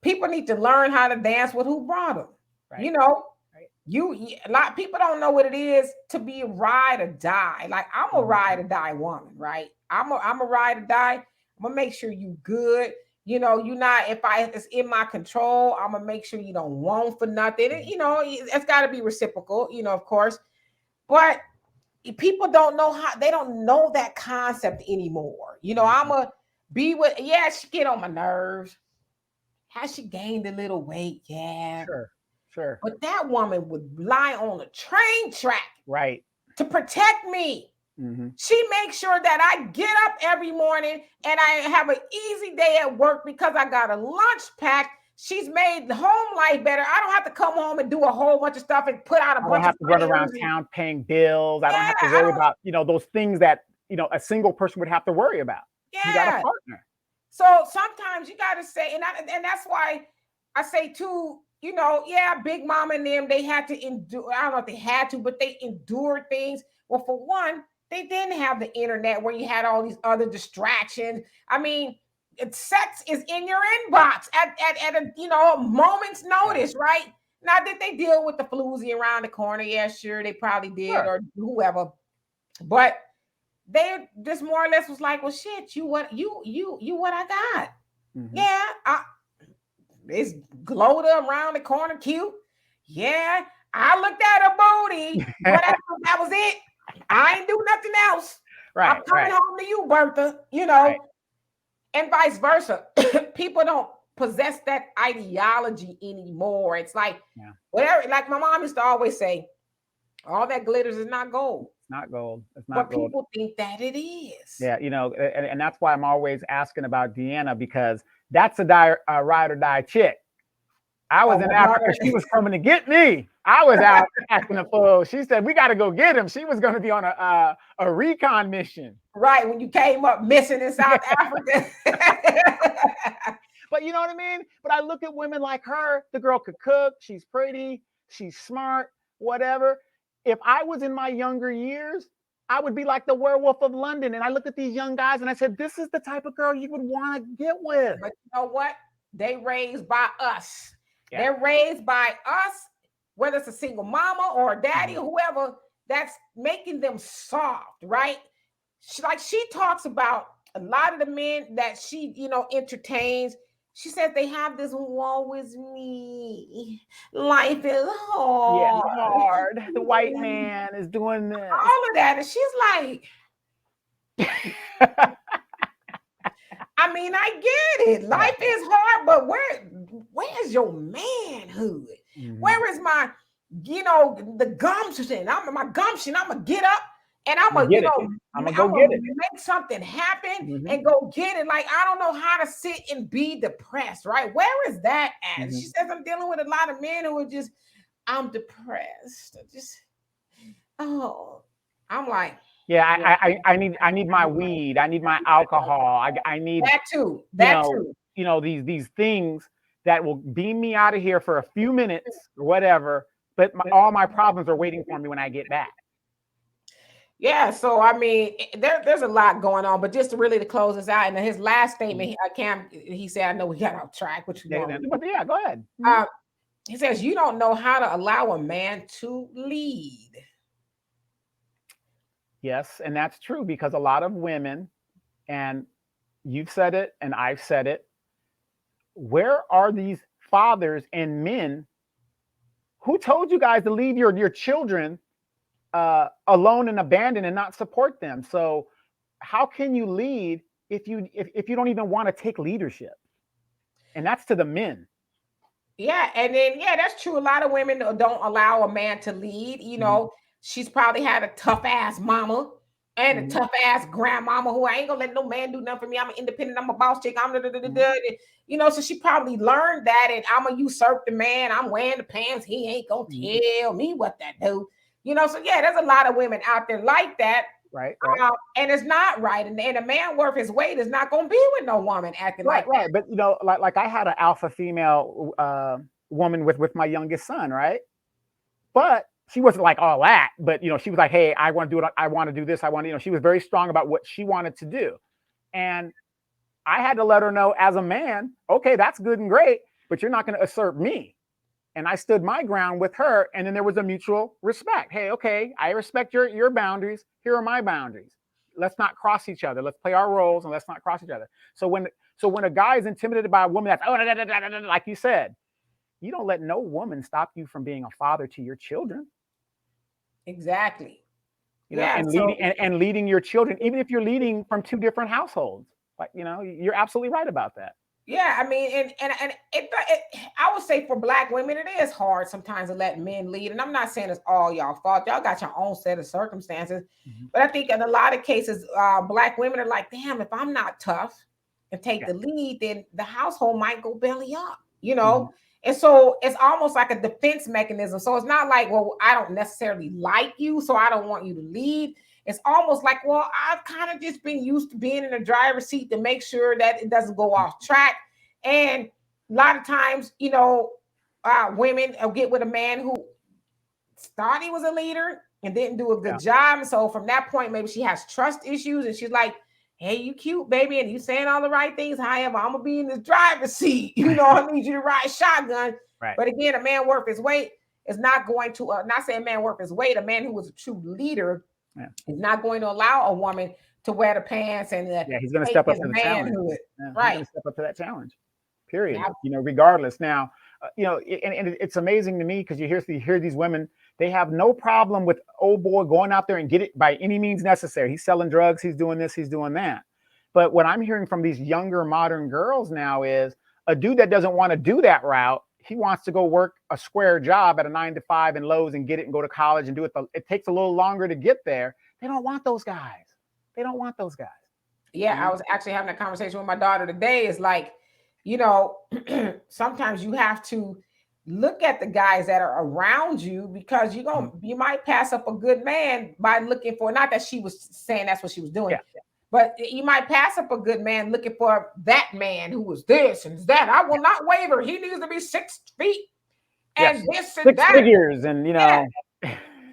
people need to learn how to dance with who brought them. Right. A lot of people don't know what it is to be a ride or die. Like, I'm a ride or die woman, right? I'm a ride or die. I'm gonna make sure you good. You're not, if it's in my control, I'm gonna make sure you don't want for nothing. And, it's got to be reciprocal, of course. But people don't know they don't know that concept anymore. I'm gonna be with, she get on my nerves. Has she gained a little weight? Yeah. Sure. But that woman would lie on a train track, right, to protect me. Mm-hmm. She makes sure that I get up every morning and I have an easy day at work because I got a lunch packed. She's made home life better. I don't have to come home and do a whole bunch of stuff and put out a bunch of I don't have to run around town paying bills. I don't have to worry about, those things that, a single person would have to worry about. Yeah. You got a partner. So sometimes you got to say, and that's why I say too, Big Mama and them, they had to endure. I don't know if they had to, but they endured things. Well, for one, they didn't have the internet where you had all these other distractions. I mean, sex is in your inbox at a moment's notice, right? Now, did they deal with the floozy around the corner? Yeah, sure, they probably did, or whoever. But they just more or less was like, well, shit, you what I got? Mm-hmm. Yeah, it's glowed around the corner, cute. Yeah, I looked at her booty, but that was it. I ain't do nothing else. Right. I'm coming home to you, Bertha, and vice versa. People don't possess that ideology anymore. It's like, whatever, like my mom used to always say, all that glitters is not gold. It's not gold. It's not gold. People think that it is. Yeah, and that's why I'm always asking about Deanna, because that's a ride or die chick. I was in Africa. She was coming to get me. I was out acting a fool. She said, we got to go get him. She was going to be on a recon mission. Right, when you came up missing in South Africa. But you know what I mean? But I look at women like her. The girl could cook. She's pretty. She's smart, whatever. If I was in my younger years, I would be like the Werewolf of London. And I looked at these young guys and I said, this is the type of girl you would want to get with. But you know what? They raised by us. Yeah. They're raised by us, whether it's a single mama or a daddy or whoever, that's making them soft, right? She talks about a lot of the men that she, entertains. She said they have this woe is me. Life is hard. Yeah, hard. The white man is doing this. All of that. And she's like, I mean, I get it. Life is hard, but where's your manhood? Mm-hmm. Where is my, the gumption? My gumption. I'm gonna get up and I'm gonna, I'm gonna go get it. Make something happen and go get it. Like, I don't know how to sit and be depressed, right? Where is that at? Mm-hmm. She says, I'm dealing with a lot of men who are just, I'm depressed. I'm like, yeah, I need my weed. I need my alcohol. I need that too. These things that will beam me out of here for a few minutes or whatever. But all my problems are waiting for me when I get back. Yeah, so I mean, there's a lot going on, but just to close this out, and his last statement, Cam, he said, I know we got off track, but yeah, go ahead. He says, you don't know how to allow a man to lead. Yes, and that's true, because a lot of women, and you've said it and I've said it, where are these fathers and men who told you guys to leave your children alone and abandoned and not support them? So how can you lead if you don't even want to take leadership? And that's to the men. Yeah, and then that's true. A lot of women don't allow a man to lead. She's probably had a tough ass mama and a tough ass grandmama who I ain't gonna let no man do nothing for me. I'm an independent. I'm a boss chick. I'm so she probably learned that, and I'm gonna usurp the man. I'm wearing the pants. He ain't gonna tell me what to do. So there's a lot of women out there like that. Right. And it's not right. And a man worth his weight is not gonna be with no woman acting like that. But like I had an alpha female woman with my youngest son, right? But she wasn't like all that. But she was like, hey, I want to do it. I want to do this. I want to. She was very strong about what she wanted to do, and I had to let her know as a man, okay, that's good and great, but you're not going to assert me. And I stood my ground with her, and then there was a mutual respect. Hey, okay, I respect your boundaries. Here are my boundaries. Let's not cross each other. Let's play our roles and let's not cross each other. So when a guy is intimidated by a woman that's like you said, you don't let no woman stop you from being a father to your children. Exactly. And leading your children, even if you're leading from two different households. Like, you're absolutely right about that. Yeah, I mean, and I would say for Black women, it is hard sometimes to let men lead. And I'm not saying it's all y'all fault. Y'all got your own set of circumstances. Mm-hmm. But I think in a lot of cases, Black women are like, damn, if I'm not tough and take the lead, then the household might go belly up, Mm-hmm. And so it's almost like a defense mechanism. So it's not like, well, I don't necessarily like you, so I don't want you to lead. It's almost like, well, I've kind of just been used to being in the driver's seat to make sure that it doesn't go off track. And a lot of times, women will get with a man who thought he was a leader and didn't do a good job. And so from that point, maybe she has trust issues and she's like, hey, you cute, baby, and you saying all the right things. However, I'm going to be in this driver's seat. I need you to ride shotgun. Right. But again, a man worth his weight is not going to, not saying man worth his weight, a man who was a true leader is not going to allow a woman to wear the pants and he's going to step up to the challenge. Right. He's going to step up to that challenge. Period. Regardless. Now, and it's amazing to me because you hear these women, they have no problem with old boy going out there and get it by any means necessary. He's selling drugs. He's doing this. He's doing that. But what I'm hearing from these younger modern girls now is a dude that doesn't want to do that route. He wants to go work a square job at a 9-to-5 in Lowe's and get it and go to college and do it. It takes a little longer to get there. They don't want those guys. They don't want those guys. Yeah, I was actually having a conversation with my daughter today. It's like, sometimes you have to look at the guys that are around you because you might pass up a good man by looking for, not that she was saying that's what she was doing, but you might pass up a good man looking for that man who was this and that. I will not waver. He needs to be 6 feet and this and 6 that. figures and,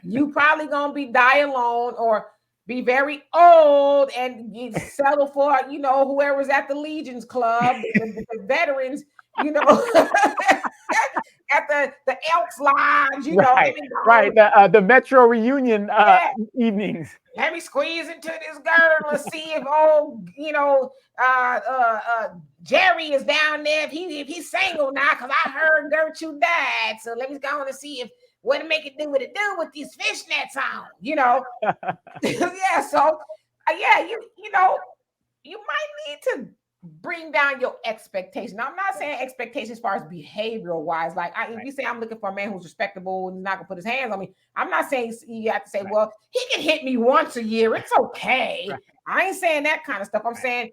you probably going to be die alone or be very old and you settle for, whoever's at the Legions Club, the veterans, at the Elks Lodge, right. The Metro reunion evenings. Let me squeeze into this girl and see if Jerry is down there. If he's single now, because I heard Gertrude died. So let me go on and see what to make it do what it do with these fishnets on, So you might need to bring down your expectation. Now, I'm not saying expectations as far as behavioral wise. Like if you say I'm looking for a man who's respectable and he's not gonna put his hands on me, I'm not saying you have to say, well, he can hit me once a year. It's okay. Right. I ain't saying that kind of stuff. I'm saying,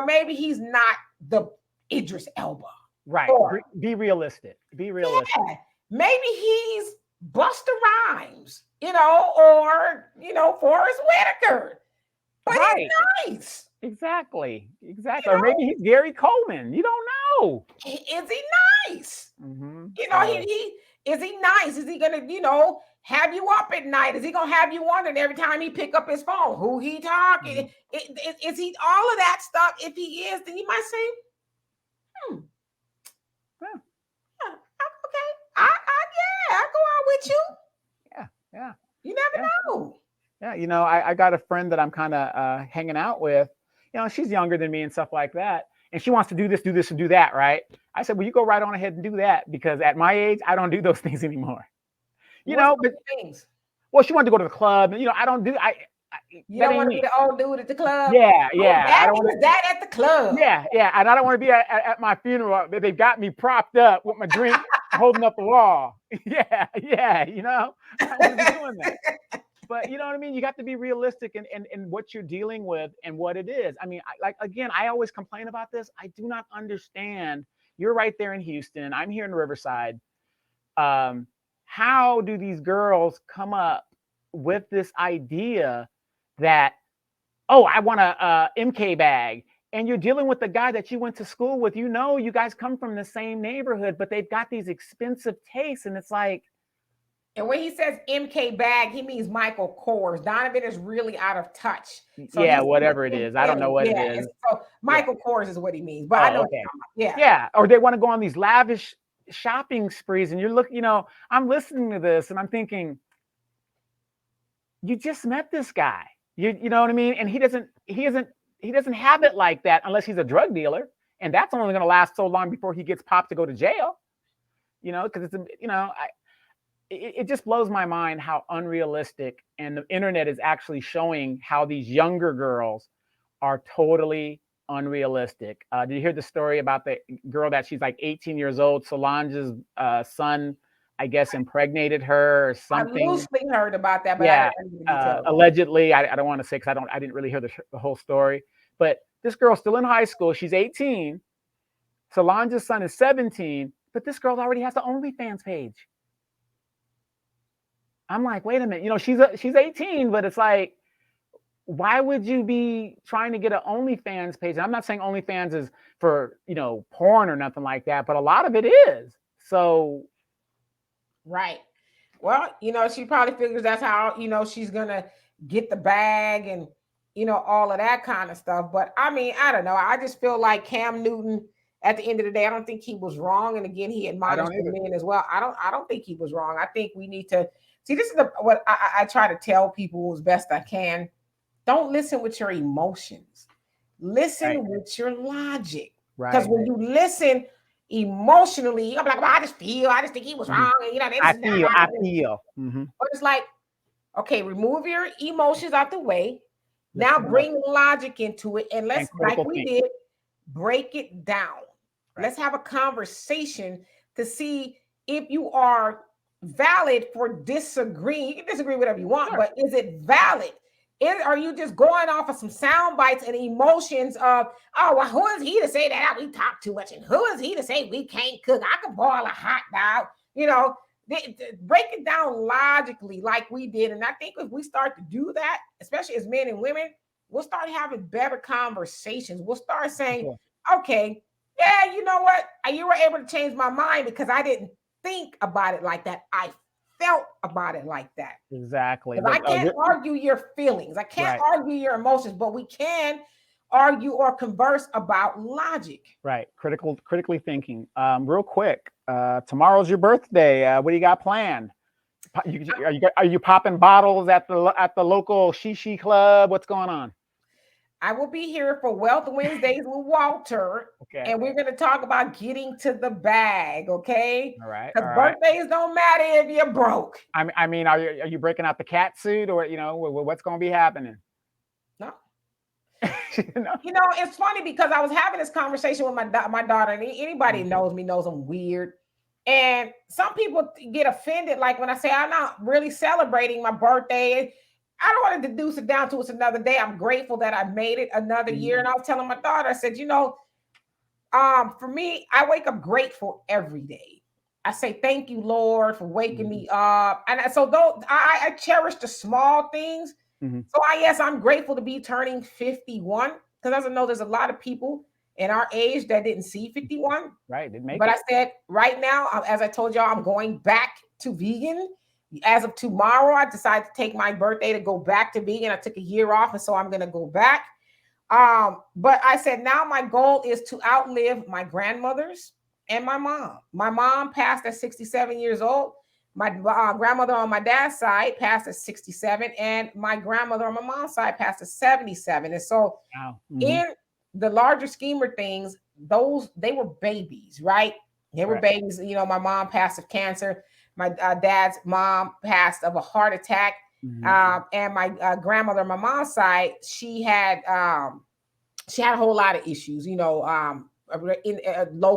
maybe he's not the Idris Elba. Right. Or, be realistic. Be realistic. Yeah. Maybe he's Busta Rhymes, or Forrest Whitaker. But he's nice. Exactly. Or maybe he's Gary Coleman. You don't know. Is he nice? Mm-hmm. Is he nice? Is he gonna, have you up at night? Is he gonna have you wondering every time he pick up his phone who he talking? Mm-hmm. Is he all of that stuff? If he is, then you might say, okay, I go out with you. Yeah. You never know. Yeah, I got a friend that I'm kind of hanging out with. She's younger than me and stuff like that. And she wants to do this, and do that, right? I said, well, you go right on ahead and do that because at my age, I don't do those things anymore. But things? Well, she wanted to go to the club. And, I don't do. You don't want to be the old dude at the club? Yeah. I don't want that at the club. Yeah. And I don't want to be at my funeral. They've got me propped up with my drink holding up the wall. Yeah. I don't want to be doing that. But you know what I mean? You got to be realistic in what you're dealing with and what it is. I mean, I always complain about this. I do not understand. You're right there in Houston. I'm here in Riverside. How do these girls come up with this idea that, I want a MK bag and you're dealing with the guy that you went to school with. You guys come from the same neighborhood, but they've got these expensive tastes, and it's like. And when he says MK bag, he means Michael Kors. Donovan is really out of touch. So Yeah, whatever it is. I don't know what it is. So Michael Kors is what he means. But I know. Okay. Yeah. Or they want to go on these lavish shopping sprees, and you're looking, I'm listening to this and I'm thinking, you just met this guy. You know what I mean? And he doesn't have it like that unless he's a drug dealer. And that's only going to last so long before he gets popped to go to jail. Because it just blows my mind how unrealistic, and the internet is actually showing how these younger girls are totally unrealistic. Did you hear the story about the girl that she's like 18 years old? Solange's son, I guess, impregnated her or something. I loosely heard about that, but yeah, I didn't details. Allegedly. I don't want to say because I didn't really hear the whole story. But this girl's still in high school. She's 18. Solange's son is 17, but this girl already has the OnlyFans page. I'm like, wait a minute, she's 18, but it's like, why would you be trying to get an OnlyFans page? And I'm not saying OnlyFans is for, porn or nothing like that, but a lot of it is. So. Right. Well, she probably figures that's how, she's going to get the bag and, all of that kind of stuff. But I mean, I don't know. I just feel like Cam Newton, at the end of the day, I don't think he was wrong. And again, he admonished the men as well. I don't think he was wrong. I think we need to see, this is what I try to tell people as best I can. Don't listen with your emotions. Listen with your logic. Because when you listen emotionally, you're like, well, I just think he was wrong. And, I feel. Mm-hmm. But it's like, okay, remove your emotions out the way. Now bring logic into it. And let's, like we did, break it down. Right. Let's have a conversation to see if you are valid for disagreeing. You can disagree whatever you want, but is it valid? Are you just going off of some sound bites and emotions of, oh, well, who is he to say that we talk too much? And who is he to say we can't cook? I can boil a hot dog. Break it down logically like we did. And I think if we start to do that, especially as men and women, we'll start having better conversations. We'll start saying, okay, yeah, you know what? You were able to change my mind because I didn't think about it like that. I felt about it like that. Exactly. I can't argue your feelings. I can't argue your emotions, but we can argue or converse about logic. Right. Critically thinking. Real quick, tomorrow's your birthday. What do you got planned? Are you popping bottles at the local shishi club? What's going on? I will be here for Wealth Wednesdays with Walter. Okay. And we're going to talk about getting to the bag. Okay. All right. Because birthdays don't matter if you're broke. I mean, are you breaking out the cat suit or, what's going to be happening? No. It's funny because I was having this conversation with my daughter, and anybody knows me knows I'm weird. And some people get offended. Like when I say I'm not really celebrating my birthday, I don't want to deduce it down to it's another day. I'm grateful that I made it another year. And I was telling my daughter, I said, for me, I wake up grateful every day. I say, thank you, Lord, for waking me up. And so I cherish the small things. Mm-hmm. So I'm grateful to be turning 51 because I know there's a lot of people in our age that didn't see 51. Right. Didn't make but it. I said, right now, as I told y'all, I'm going back to vegan. As of tomorrow, I decided to take my birthday to go back to vegan. I took a year off, and so I'm going to go back. But I said, now my goal is to outlive my grandmothers and my mom. My mom passed at 67 years old. My grandmother on my dad's side passed at 67, and my grandmother on my mom's side passed at 77. And so in the larger scheme of things, they were babies, right? They were babies. My mom passed of cancer. My dad's mom passed of a heart attack. Mm-hmm. And my grandmother on my mom's side, she had a whole lot of issues, low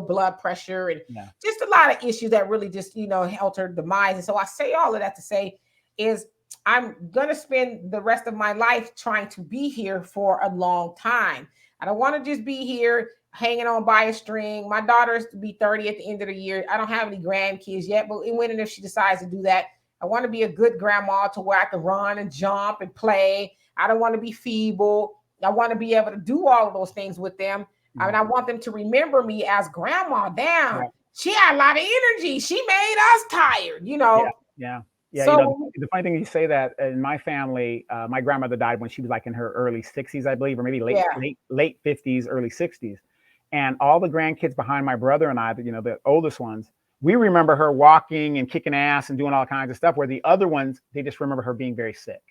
blood pressure and just a lot of issues that really just, helped her demise. And so I say all of that to say is I'm going to spend the rest of my life trying to be here for a long time. I don't want to just be here hanging on by a string. My daughter is to be 30 at the end of the year. I don't have any grandkids yet, but when and if she decides to do that, I want to be a good grandma to where I can run and jump and play. I don't want to be feeble. I want to be able to do all of those things with them. I mean, I want them to remember me as grandma. Damn, she had a lot of energy. She made us tired, you know. Yeah. So, you know, the funny thing you say that in my family, my grandmother died when she was like in her early 60s, I believe, or maybe late 50s, early 60s. And all the grandkids behind my brother and I, you know, the oldest ones, we remember her walking and kicking ass and doing all kinds of stuff, where the other ones, they just remember her being very sick.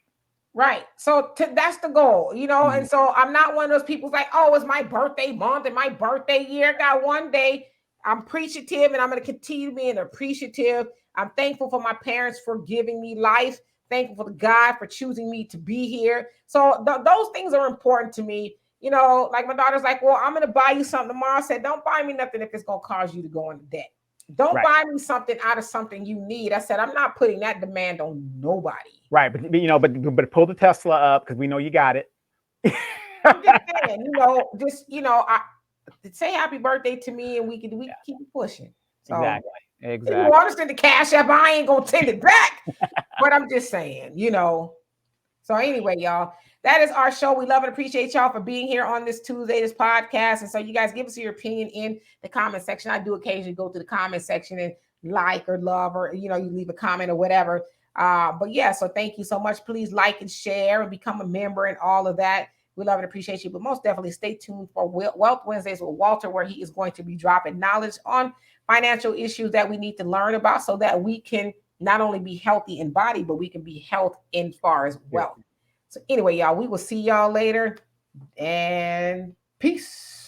Right. So that's the goal, you know. And so I'm not one of those people like, oh, it's my birthday month and my birthday year. Got one day. I'm appreciative, and I'm going to continue being appreciative. I'm thankful for my parents for giving me life. Thankful for the God for choosing me to be here. So those things are important to me. You know, like my daughter's like, well, I'm going to buy you something tomorrow. I said, don't buy me nothing if it's going to cause you to go into debt. Don't buy me something out of something you need. I said, I'm not putting that demand on nobody. Right. But you know, but pull the Tesla up, because we know you got it. I'm just saying, you know, I say happy birthday to me, and we can keep pushing. So, exactly. If you want to send the cash app, I ain't gonna send it back. But I'm just saying, you know. So anyway, y'all, that is our show. We love and appreciate y'all for being here on this Tuesday, this podcast. And so you guys give us your opinion in the comment section. I do occasionally go to the comment section and like or love, or, you know, you leave a comment or whatever. But yeah, so thank you so much. Please like and share and become a member and all of that. We love and appreciate you. But most definitely stay tuned for Wealth Wednesdays with Walter, where he is going to be dropping knowledge on financial issues that we need to learn about, so that we can not only be healthy in body, but we can be health in far as well. So anyway, y'all, we will see y'all later, and peace.